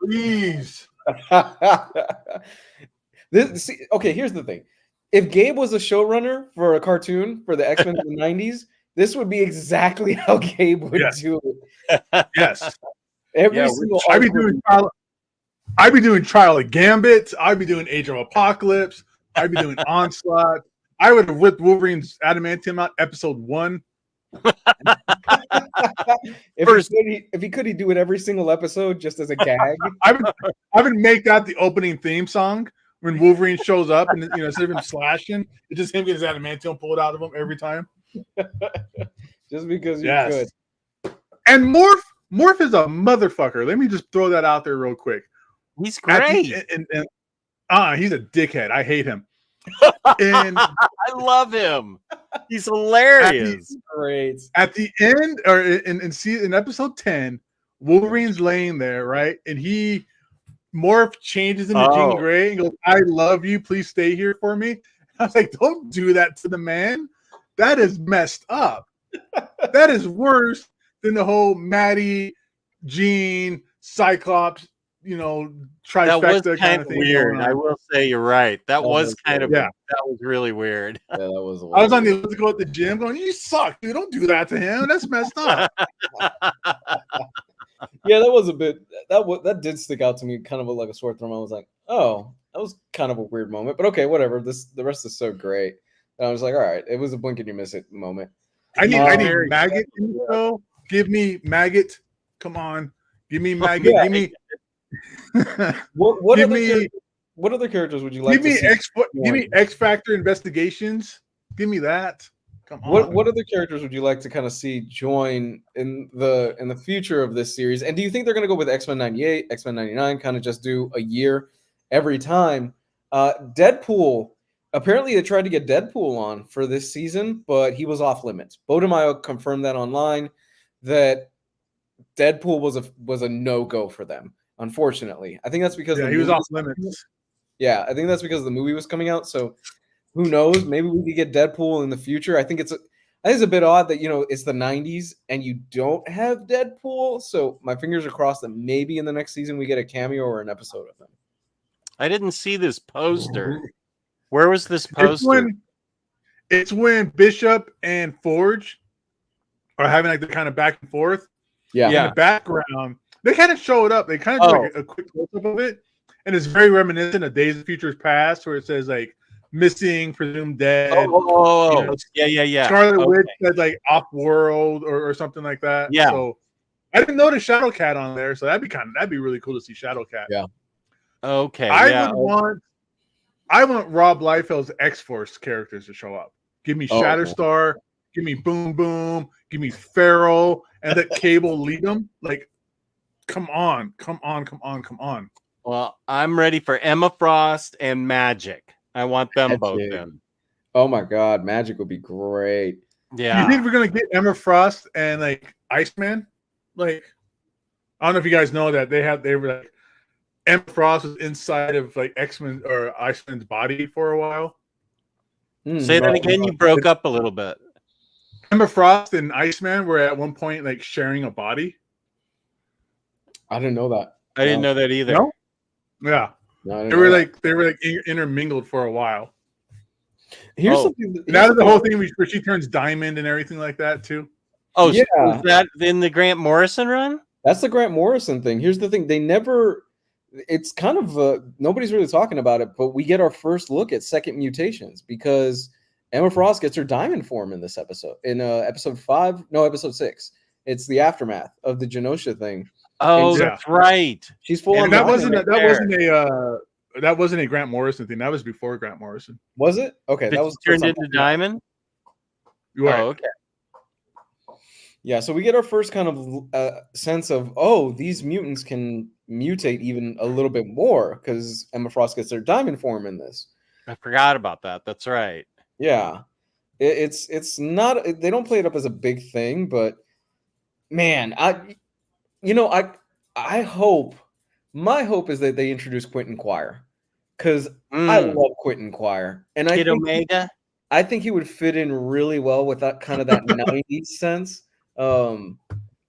Please. Okay, here's the thing. If Gabe was a showrunner for a cartoon for the X-Men in the 90s, this would be exactly how Gabe would do it. Yes. I'd be doing Trial of Gambit. I'd be doing Age of Apocalypse. I'd be doing Onslaught. I would have ripped Wolverine's adamantium out episode 1. If he could, he'd do it every single episode just as a gag. I would make that the opening theme song when Wolverine shows up, and instead of him slashing, it's just him getting his adamantium pulled out of him every time. Just because you could. And Morph is a motherfucker. Let me just throw that out there real quick. He's great. He's a dickhead. I hate him. And I love him. He's hilarious. Great. at the end, or in episode 10, Wolverine's laying there, right? And he morph changes into Jean Grey and goes, "I love you. Please stay here for me." I was like, "Don't do that to the man. That is messed up. That is worse than the whole Maddie, Jean, Cyclops, trifecta That was kind kind of of thing. weird. I will say you're right. That was kind of yeah. that was really weird. Yeah, that was. I was on the elliptical at the gym going, "You suck, dude. Don't do that to him. That's messed up." Yeah, that was a bit. That did stick out to me, kind of like a sore thumb. I was like, oh, that was kind of a weird moment, but okay, whatever. The rest is so great. And I was like, all right, it was a blink and you miss it moment. I need Maggot in the show. Give me Maggot. Come on, give me Maggot. Yeah. Give me. What other characters would you like? Give me X Factor Investigations. Give me that. Come on. What other characters would you like to kind of see join in the future of this series? And do you think they're going to go with X-Men 98, X-Men 99, kind of just do a year every time? Deadpool, apparently they tried to get Deadpool on for this season, but he was off limits. Bodemayo confirmed that online, that Deadpool was a no-go for them, unfortunately. I think that's because he was off limits. Yeah, I think that's because the movie was coming out, so who knows? Maybe we could get Deadpool in the future. I think it's a bit odd that it's the 90s and you don't have Deadpool. So my fingers are crossed that maybe in the next season we get a cameo or an episode of him. I didn't see this poster. Where was this poster? It's when Bishop and Forge are having like the kind of back and forth. Yeah. In the background, they kind of show it up. They kind of do like a quick close up of it, and it's very reminiscent of Days of Futures Past, where it says like missing, presumed dead. Yeah. Scarlet Witch said like off world or something like that. Yeah. So I didn't notice Shadowcat on there, so that'd be really cool to see Shadowcat. Yeah. Okay. I want Rob Liefeld's X-Force characters to show up. Give me Shatterstar, give me Boom Boom, give me Pharaoh, and let Cable lead them. Like, come on. Well, I'm ready for Emma Frost and Magic. I want them both in. Oh my God, Magic would be great. Yeah. You think we're gonna get Emma Frost and like Iceman? Like, I don't know if you guys know that they were like Emma Frost was inside of like X-Men or Iceman's body for a while. Say that again. You broke up a little bit. Emma Frost and Iceman were at one point like sharing a body. I didn't know that. I didn't know that either. No? Yeah. No, they were like intermingled for a while. Here's something. Now that the whole thing where she turns diamond and everything like that too. Oh, yeah. So was that in the Grant Morrison run? That's the Grant Morrison thing. Here's the thing. They never. It's kind of nobody's really talking about it, but we get our first look at second mutations because Emma Frost gets her diamond form in this episode. In episode 6. It's the aftermath of the Genosha thing. Oh, that's right. She's full on. That wasn't a Grant Morrison thing. That was before Grant Morrison. Was it? Okay, that was turned into diamond. Right. Oh, okay. Yeah, so we get our first kind of sense of these mutants can mutate even a little bit more because Emma Frost gets their diamond form in this. I forgot about that. That's right. Yeah, it's not. They don't play it up as a big thing, but man, I hope. My hope is that they introduce Quentin Quire because I love Quentin Quire, and I think he would fit in really well with that kind of that 90s sense.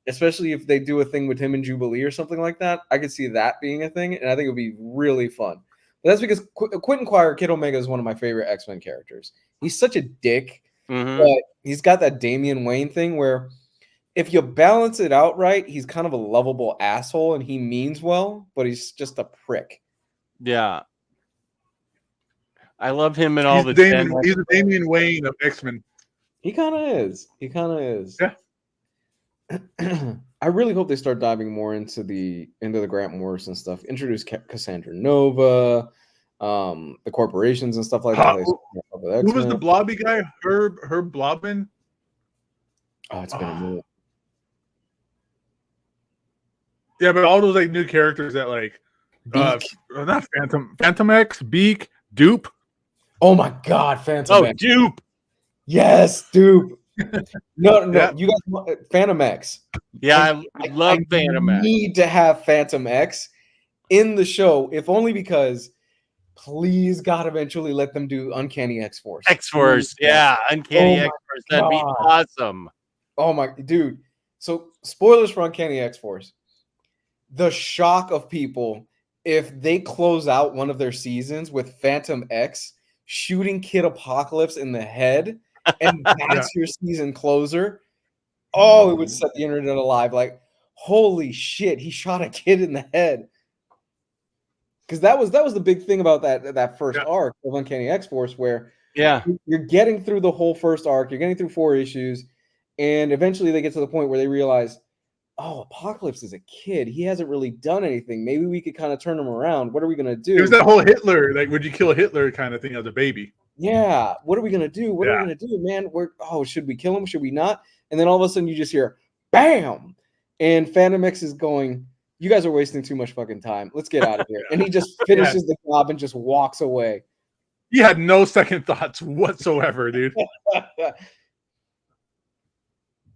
Especially if they do a thing with him and Jubilee or something like that, I could see that being a thing, and I think it would be really fun. But that's because Quentin Quire, Kid Omega, is one of my favorite X-Men characters. He's such a dick, but he's got that Damian Wayne thing where if you balance it out right, he's kind of a lovable asshole and he means well, but he's just a prick. Yeah. I love him in all the he's the Damian Wayne of X-Men. He kind of is. Yeah. I really hope they start diving more into the Grant Morrison stuff. Introduce Cassandra Nova, the corporations and stuff like that. Who was the blobby guy? Herb Blobbin? Oh, it's been a minute. Yeah, but all those like new characters that like Beak. Not Phantom X, Beak, Dupe. Oh my God, Phantom Oh, X. dupe. Yes, dude. No, Yeah. you guys, Phantom X. Yeah, I love Phantom X. Need to have Phantom X in the show, if only because please God eventually let them do Uncanny X-Force. X-Force, yeah, Uncanny X-Force. That'd be God. awesome. Oh my dude. So spoilers for Uncanny X-Force. The shock of people if they close out one of their seasons with Phantom X shooting Kid Apocalypse in the head, and that's your season closer. Oh, it would set the internet alive. Like, holy shit, he shot a kid in the head. Because that was the big thing about that first arc of Uncanny X-Force, where you're getting through the whole first arc, you're getting through 4 issues, and eventually they get to the point where they realize, oh, Apocalypse is a kid. He hasn't really done anything. Maybe we could kind of turn him around. What are we gonna do? It was that whole Hitler, like, would you kill Hitler kind of thing as a baby? Yeah. What are we gonna do? What are we gonna do, man? Should we kill him? Should we not? And then all of a sudden you just hear bam, and Phantom X is going, you guys are wasting too much fucking time. Let's get out of here. And he just finishes the job and just walks away. He had no second thoughts whatsoever, dude.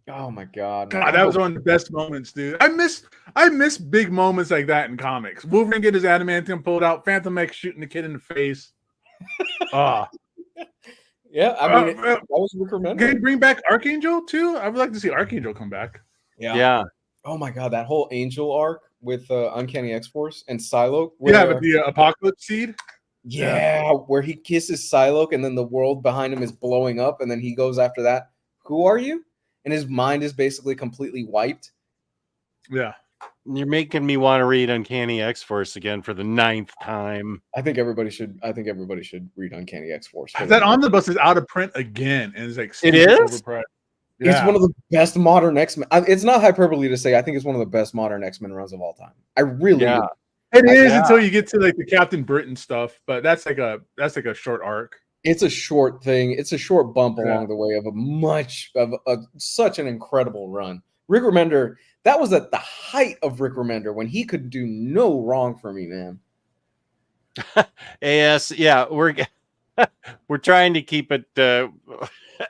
Oh my God. God, that was one of the best moments, dude. I miss big moments like that in comics. Wolverine get his adamantium pulled out, Phantom X shooting the kid in the face. Yeah, I mean, that was Rick Remender. Can you bring back Archangel too? I would like to see Archangel come back. Yeah. Oh my God, that whole Angel arc with Uncanny X-Force and Psylocke. With the Apocalypse Seed. Yeah, where he kisses Psylocke and then the world behind him is blowing up, and then he goes after that. Who are you? And his mind is basically completely wiped. Yeah. You're making me want to read Uncanny X-Force again for the 9th time. I think everybody should read Uncanny X-Force. That omnibus is out of print again, and it's like it is overpriced. Yeah. It's one of the best modern X-Men. It's not hyperbole to say I think it's one of the best modern X-Men runs of all time. I really do. It is until you get to like the Captain Britain stuff, but that's like a short arc. It's a short thing. It's a short bump along the way of such an incredible run. Rick Remender, that was at the height of Rick Remender when he could do no wrong for me, man. Yes, yeah, we're trying to keep it.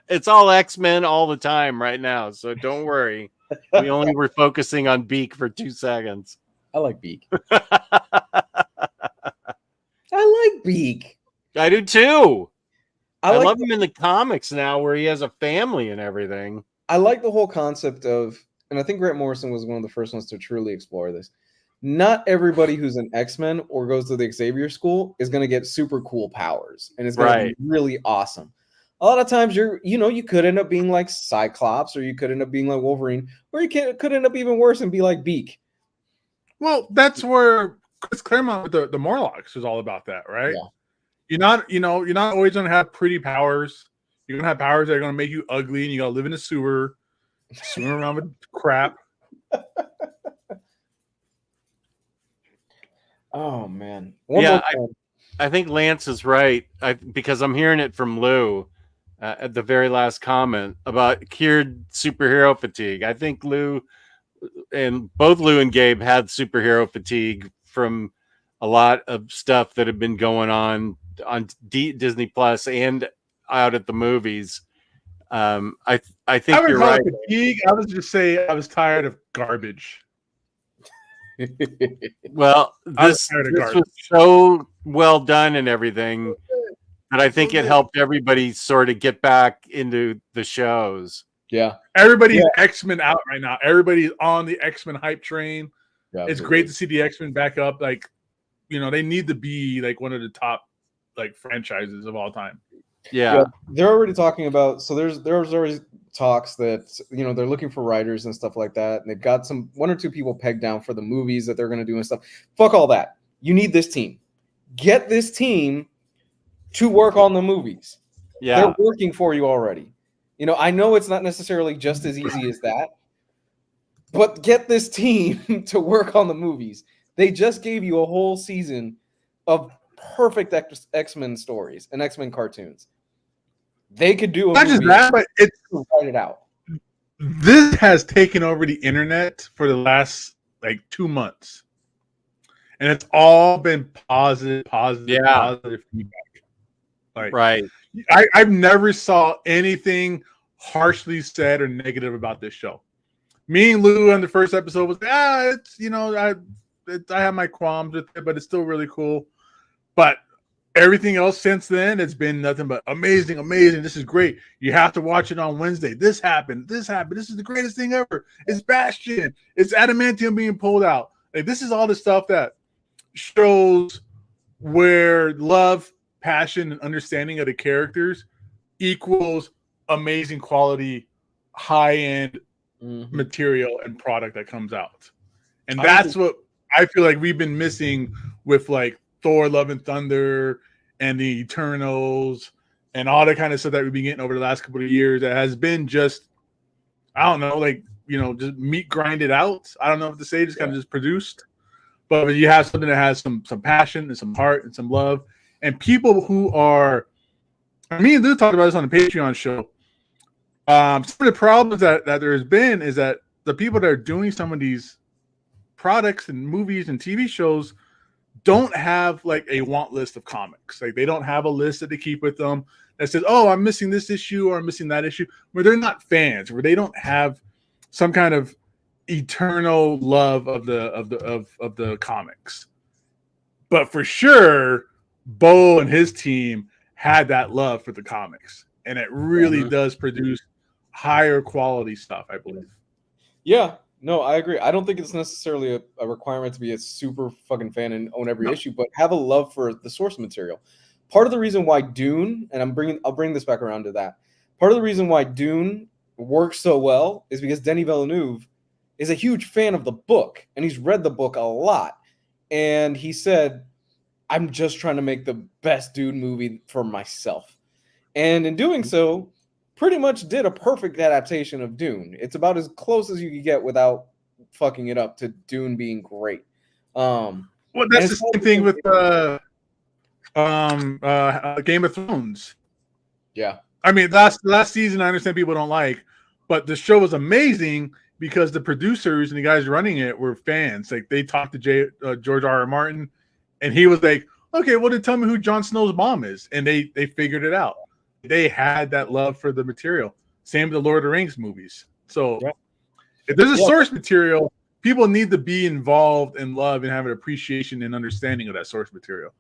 It's all X-Men all the time right now, so don't worry. We only were focusing on Beak for 2 seconds. I like Beak. I like Beak. I do too. I like love him in the comics now, where he has a family and everything. I like the whole concept of, and I think Grant Morrison was one of the first ones to truly explore this. Not everybody who's an X-Men or goes to the Xavier School is going to get super cool powers, and it's going to be really awesome. A lot of times, you could end up being like Cyclops, or you could end up being like Wolverine, or you could end up even worse and be like Beak. Well, that's where Chris Claremont with the Morlocks is all about that, right? Yeah. You're not always going to have pretty powers. You're going to have powers that are going to make you ugly, and you got to live in a sewer, swimming around with crap. Oh man! I think Lance is right. Because I'm hearing it from Lou at the very last comment about cured superhero fatigue. I think both Lou and Gabe had superhero fatigue from a lot of stuff that had been going on Disney Plus and out at the movies. I think you're right. Fatigue. I was just say I was tired of garbage. Well, this was so well done and everything, but I think it helped everybody sort of get back into the shows. Yeah, everybody's X-Men out right now. Everybody's on the X-Men hype train. Yeah, it's great to see the X-Men back up. Like, they need to be like one of the top like franchises of all time. Yeah. They're already talking about. So there's already talks that they're looking for writers and stuff like that, and they've got one or two people pegged down for the movies that they're going to do and stuff. Fuck all that. You need this team. Get this team to work on the movies. Yeah, they're working for you already. I know it's not necessarily just as easy as that, but get this team to work on the movies. They just gave you a whole season of perfect X-Men stories and X-Men cartoons. They could do not just that, but it's write it out. This has taken over the internet for the last like 2 months, and it's all been positive Yeah. feedback. Like, Right. I've never saw anything harshly said or negative about this show. Me and Lou on the first episode was it's I have my qualms with it, but it's still really cool. But everything else since then, it's been nothing but amazing. This is great. You have to watch it on Wednesday. This happened. This is the greatest thing ever. It's Bastion. It's adamantium being pulled out. Like, this is all the stuff that shows where love, passion, and understanding of the characters equals amazing quality, high-end material and product that comes out. And that's what I feel like we've been missing with like Thor, Love and Thunder and the Eternals and all the kind of stuff that we've been getting over the last couple of years that has been just, I don't know, like, just meat grinded out. I don't know what to say, just kind of just produced. But you have something that has some passion and some heart and some love. And people who are, me and Lou talked about this on the Patreon show. Some of the problems that there's been is that the people that are doing some of these products and movies and TV shows don't have like a want list of comics. Like, they don't have a list that they keep with them that says, "Oh, I'm missing this issue or I'm missing that issue," where they're not fans, where they don't have some kind of eternal love of the comics. But for sure, Bo and his team had that love for the comics, and it really does produce higher quality stuff, I believe. Yeah, no, I agree. I don't think it's necessarily a requirement to be a super fucking fan and own every issue, but have a love for the source material. Part of the reason why Dune, and I'll bring this back around to that. Part of the reason why Dune works so well is because Denis Villeneuve is a huge fan of the book, and he's read the book a lot. And he said, "I'm just trying to make the best Dune movie for myself." And in doing so, pretty much did a perfect adaptation of Dune. It's about as close as you can get without fucking it up to Dune being great. Well, that's the same thing with Game of Thrones. Yeah. I mean, last season, I understand people don't like, but the show was amazing because the producers and the guys running it were fans. Like, they talked to George R.R. Martin, and he was like, "Okay, well, then tell me who Jon Snow's mom is," and they figured it out. They had that love for the material. Same with the Lord of the Rings movies. So if there's a source material, people need to be involved in love and have an appreciation and understanding of that source material.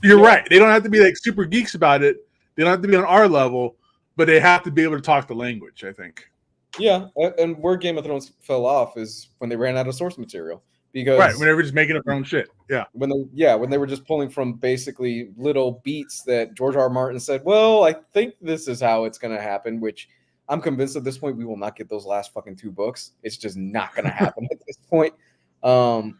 You're right. They don't have to be like super geeks about it. They don't have to be on our level, but they have to be able to talk the language, I think. Yeah, and where Game of Thrones fell off is when they ran out of source material. Because when they were just making up their own shit. When they were just pulling from basically little beats that George R. R. Martin said, "Well, I think this is how it's going to happen," which I'm convinced at this point we will not get those last fucking 2 books. It's just not going to happen at this point. And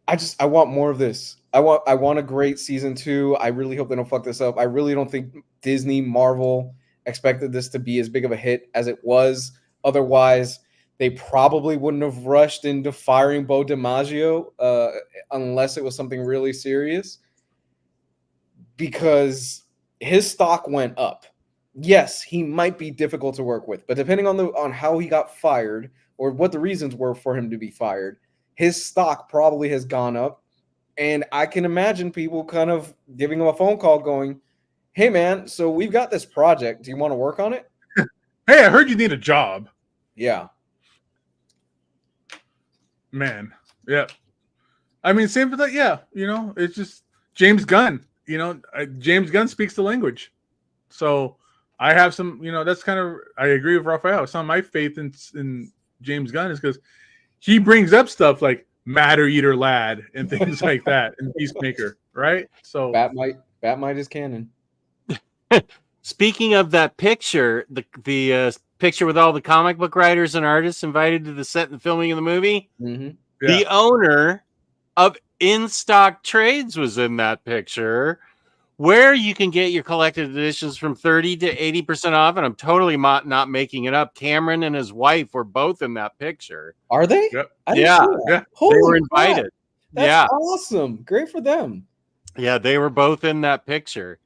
I want more of this. I want a great season 2. I really hope they don't fuck this up. I really don't think Disney, Marvel expected this to be as big of a hit as it was. Otherwise, they probably wouldn't have rushed into firing Bo DiMaggio unless it was something really serious, because his stock went up. Yes, he might be difficult to work with, but depending on how he got fired or what the reasons were for him to be fired, his stock probably has gone up. And I can imagine people kind of giving him a phone call going, "Hey, man, so we've got this project. Do you want to work on it?" Hey, I heard you need a job. Yeah. Man, yeah. I mean, same for that. Yeah, it's just James Gunn. James Gunn speaks the language, so I have some. That's kind of, I agree with Raphael. Some of my faith in James Gunn is because he brings up stuff like Matter Eater Lad and things like that, and Peacemaker, right? So Batmite is canon. Speaking of that picture, the picture with all the comic book writers and artists invited to the set and filming of the movie, the owner of In Stock Trades was in that picture, where you can get your collected editions from 30 to 80% off. And I'm totally not making it up. Cameron and his wife were both in that picture. Are they? Yep. Yeah. Yeah. They were invited. That's awesome. Great for them. Yeah, they were both in that picture.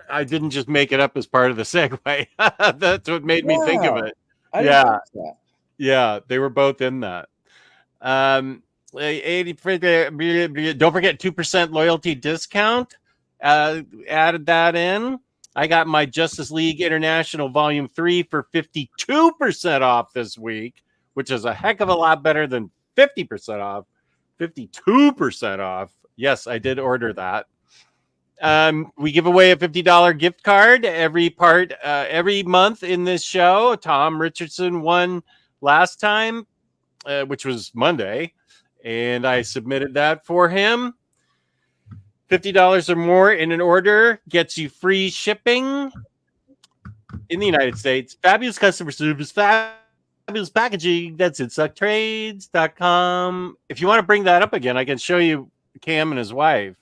I didn't just make it up as part of the segue. That's what made me think of it. Yeah, yeah, they were both in that. Don't forget 2% loyalty discount. Added that in. I got my Justice League International Volume 3 for 52% off this week, which is a heck of a lot better than 50% off. 52% off. Yes, I did order that. We give away a $50 gift card every month in this show. Tom Richardson won last time, which was Monday, and I submitted that for him. $50 or more in an order gets you free shipping in the United States. Fabulous customer service, fabulous packaging. That's at sucktrades.com. If you want to bring that up again, I can show you Cam and his wife.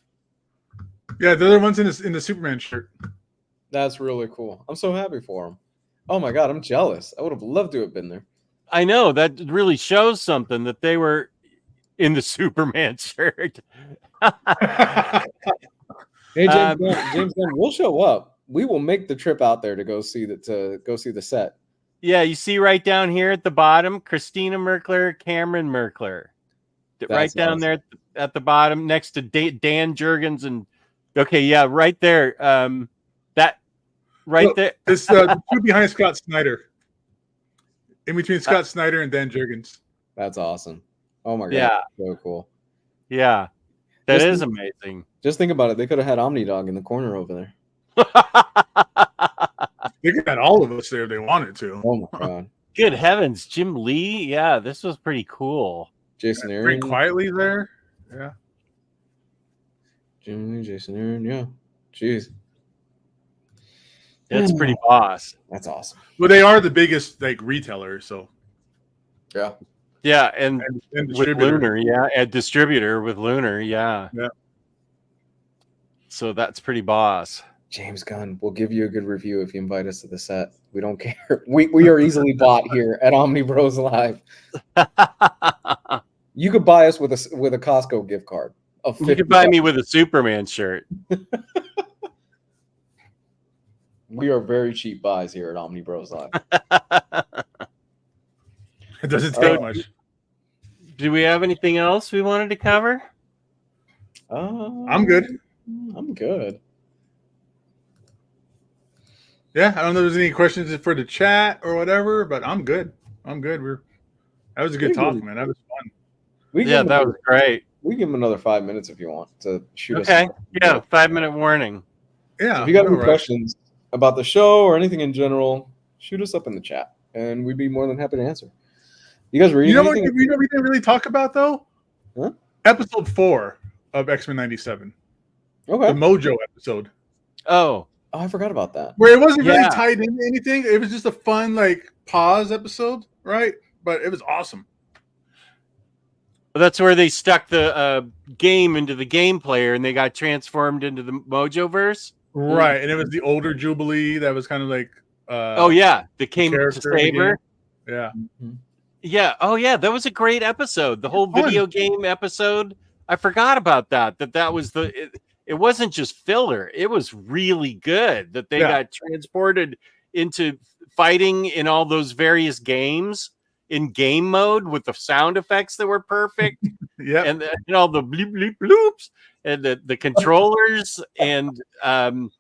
Yeah, the other one's in the Superman shirt. That's really cool. I'm so happy for him. Oh my God, I'm jealous. I would have loved to have been there. I know that really shows something that they were in the Superman shirt. Hey, James Gunn, we'll show up. We will make the trip out there to go see the set. Yeah, you see right down here at the bottom, Christina Merkler, Cameron Merkler. Right down there at the bottom, next to Dan Jurgens and right there. That right there. This two behind Scott Snyder. In between Scott Snyder and Dan Jurgens. That's awesome. Oh my God. Yeah. So cool. Yeah. That is amazing. Just think about it. They could have had Omnidog in the corner over there. They could have had all of us there if they wanted to. Oh my God. Good heavens. Jim Lee. Yeah, this was pretty cool. Jason Aaron. Pretty quietly there. Yeah. Jim Lee, Jason Aaron. Yeah. Jeez. That's pretty boss. That's awesome. Well, they are the biggest retailer, so. Yeah. Yeah, and with distributor. Lunar, yeah, and distributor with Lunar, yeah. Yeah. So that's pretty boss. James Gunn, we'll give you a good review if you invite us to the set. We don't care. We are easily bought here at Omnibroslive. You could buy us with a Costco gift card. You could buy me with a Superman shirt. We are very cheap buys here at Omnibroslive. It doesn't take much. Do we have anything else we wanted to cover? I'm good. I'm good. Yeah, I don't know if there's any questions for the chat or whatever, but I'm good. I'm good. That was a good talk, man. That was fun. That was great. We give him another 5 minutes if you want to shoot us. Okay. Yeah, 5-minute warning. Yeah. So if you got any questions about the show or anything in general, shoot us up in the chat, and we'd be more than happy to answer. You guys read anything? You know what we didn't really talk about, though? Huh? Episode 4 of X-Men 97. Okay. The Mojo episode. Oh, I forgot about that. Where it wasn't really tied into anything. It was just a fun, pause episode, right? But it was awesome. That's where they stuck the game into the game player and they got transformed into the Mojoverse. Right. And it was the older Jubilee that was kind of that came to save her. Yeah. Mm-hmm. Yeah. Oh, yeah. That was a great episode. The whole video game episode. I forgot about that. That was it wasn't just filler. It was really good that they got transported into fighting in all those various games in game mode with the sound effects that were perfect. Yeah. And all the bleep, bleep, bloops and the controllers and and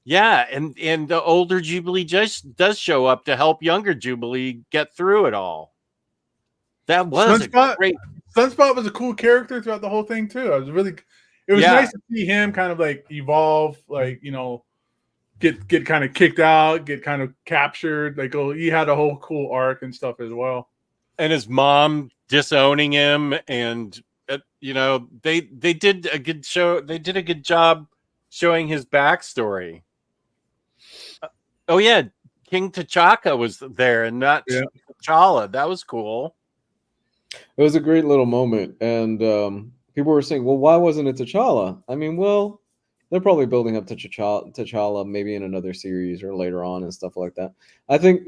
the older Jubilee just does show up to help younger Jubilee get through it all. That was great. Sunspot was a cool character throughout the whole thing too. It was nice to see him kind of evolve, get kind of kicked out, get kind of captured. He had a whole cool arc and stuff as well. And his mom disowning him, and they did a good show. They did a good job showing his backstory. King T'Chaka was there, and not T'Challa. That was cool. It was a great little moment, and people were saying, "Well, why wasn't it T'Challa?" I mean, they're probably building up to T'Challa maybe in another series or later on and stuff like that. I think,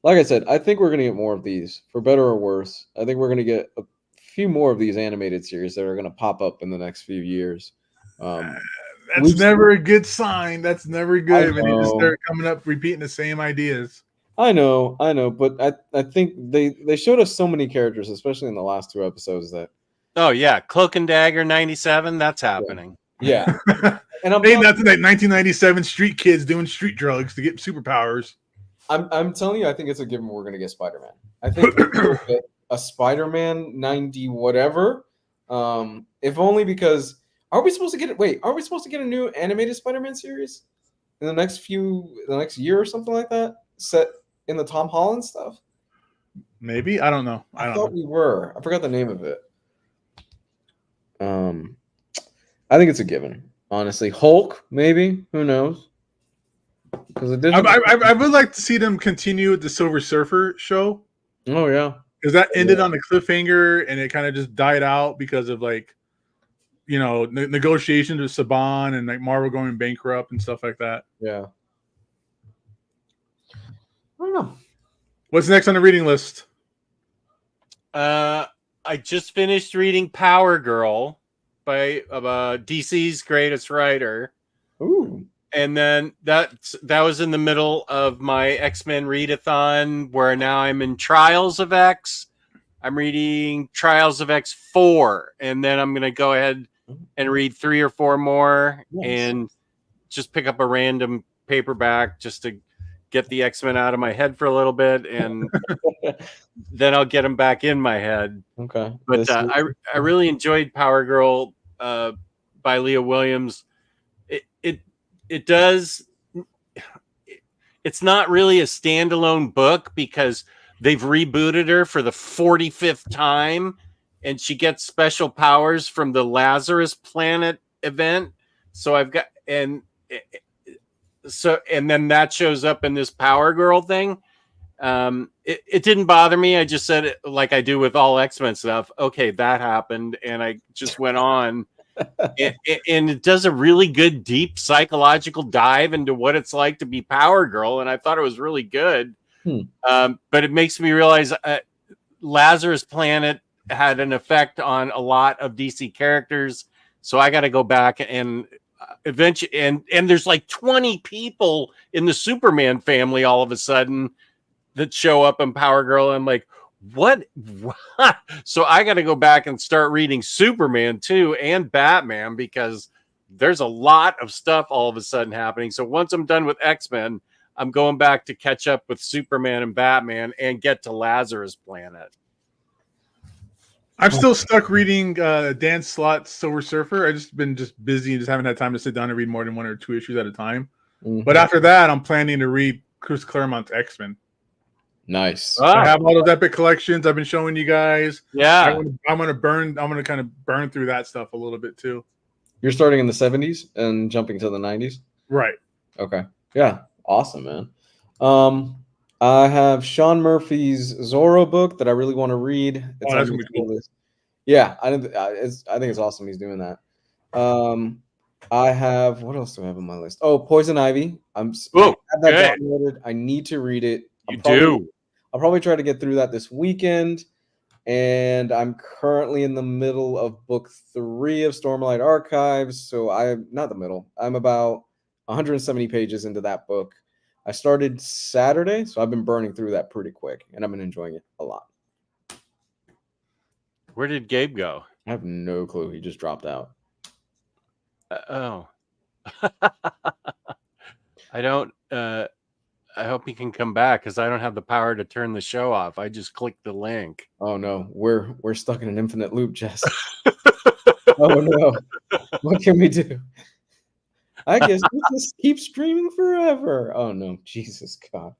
like I said, I think we're going to get more of these, for better or worse. I think we're going to get a few more of these animated series that are going to pop up in the next few years. That's never a good sign. That's never good when you just start coming up repeating the same ideas. I know, but I think they showed us so many characters, especially in the last 2 episodes, that Oh yeah, Cloak and Dagger 97. That's happening. yeah. And Ain't nothing like 1997 street kids doing street drugs to get superpowers. I'm telling you, I think it's a given we're gonna get Spider-Man. I think we'll get a Spider-Man 90 whatever. If only because are we supposed to get it? Wait, are we supposed to get a new animated Spider-Man series in the next year or something like that? Set in the Tom Holland stuff? Maybe, I don't know. I thought we were. I forgot the name of it. I think it's a given. Honestly, Hulk, maybe. Who knows? Because I would like to see them continue with the Silver Surfer show. Oh yeah, because that ended on a cliffhanger and it kind of just died out because of like, you know, negotiations with Saban and like Marvel going bankrupt and stuff like that. Yeah. I don't know. What's next on the reading list? I just finished reading Power Girl by DC's greatest writer. Ooh. And then that was in the middle of my X-Men readathon, where now I'm in Trials of X. I'm reading Trials of X 4, and then I'm going to go ahead and read 3 or 4 more and just pick up a random paperback just to get the X-Men out of my head for a little bit, and then I'll get them back in my head. Okay. But I really enjoyed Power Girl by Leah Williams. It's not really a standalone book because they've rebooted her for the 45th time, and she gets special powers from the Lazarus Planet event. So and then that shows up in this Power Girl thing. It didn't bother me. I just said it like I do with all X-Men stuff. Okay, that happened, and I just went on. And it does a really good deep psychological dive into what it's like to be Power Girl, and I thought it was really good. But it makes me realize Lazarus Planet had an effect on a lot of DC characters, so I got to go back and eventually and there's like 20 people in the Superman family all of a sudden that show up in Power Girl. I'm like, what? So I got to go back and start reading Superman too and Batman, because there's a lot of stuff all of a sudden happening. So once I'm done with X-Men, I'm going back to catch up with Superman and Batman and get to Lazarus Planet. I'm still stuck reading Dan Slott's Silver Surfer. I just been busy and just haven't had time to sit down and read more than 1 or 2 issues at a time. But after that, I'm planning to read Chris Claremont's X-Men. Nice. I have all those epic collections I've been showing you guys. Yeah, I'm gonna kind of burn through that stuff a little bit too. You're starting in the 70s and jumping to the 90s? Right. Okay. Yeah. Awesome, man. I have Sean Murphy's Zorro book that I really want to read. It's that's gonna be cool. Yeah, I think it's awesome he's doing that. I have, what else do I have on my list? Oh, Poison Ivy. I have that downloaded. I need to read it. I'll probably try to get through that this weekend. And I'm currently in the middle of book 3 of Stormlight Archives. So I'm not the middle. I'm about 170 pages into that book. I started Saturday, so I've been burning through that pretty quick, and I've been enjoying it a lot. Where did Gabe go? I have no clue. He just dropped out. I don't. I hope he can come back, because I don't have the power to turn the show off. I just clicked the link. Oh no, we're stuck in an infinite loop, Jess. Oh no, what can we do? I guess we just keep streaming forever. Oh no, Jesus God.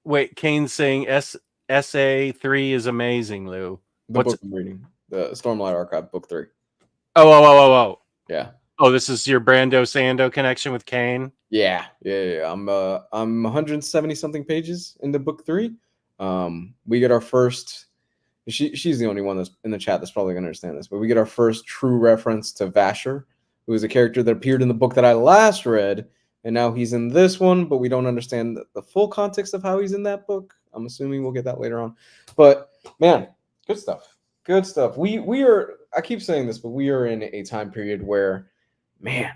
Wait, Kane's saying SA3 is amazing, Lou. The book I'm reading, the Stormlight Archive, book 3. Oh. Yeah. Oh, this is your Brando Sando connection with Kane? Yeah. I'm 170 something pages into book 3. We get our first. She's the only one that's in the chat that's probably going to understand this, but we get our first true reference to Vasher, who is a character that appeared in the book that I last read, and now he's in this one, but we don't understand the full context of how he's in that book. I'm assuming we'll get that later on. But man, good stuff. Good stuff. We are, I keep saying this, but we are in a time period where, man,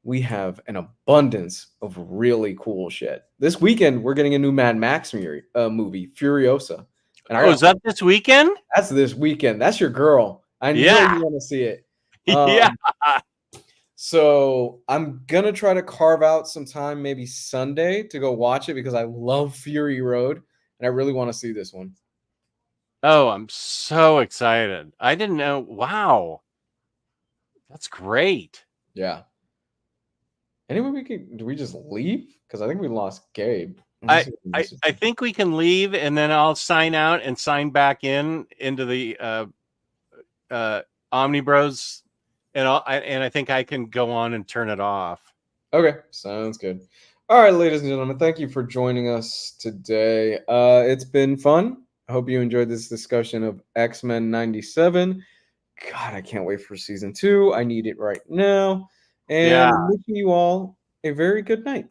we have an abundance of really cool shit. This weekend, we're getting a new Mad Max movie, Furiosa. And Oh, is that this weekend? That's this weekend. That's your girl. I know Yeah. you want to see it. Yeah. So I'm gonna try to carve out some time, maybe Sunday, to go watch it because I love Fury Road and I really want to see this one. Oh, I'm so excited. I didn't know. Wow. That's great. Yeah. Anyway, do we just leave? Because I think we lost Gabe. I think we can leave and then I'll sign out and sign back into the Omnibros, and I think I can go on and turn it off. Okay, sounds good. All right, ladies and gentlemen, thank you for joining us today. It's been fun. I hope you enjoyed this discussion of X-Men 97. God, I can't wait for season 2. I need it right now. And wishing you all a very good night.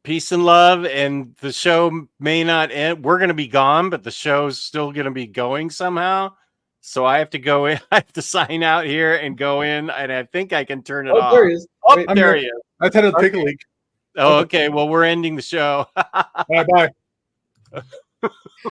Peace and love. And the show may not end. We're going to be gone, but the show's still going to be going somehow. So I have to go in. I have to sign out here and go in. And I think I can turn it off. There he is. Oh, there he is. I had to take a leak. Oh, okay. Well, we're ending the show. Bye-bye.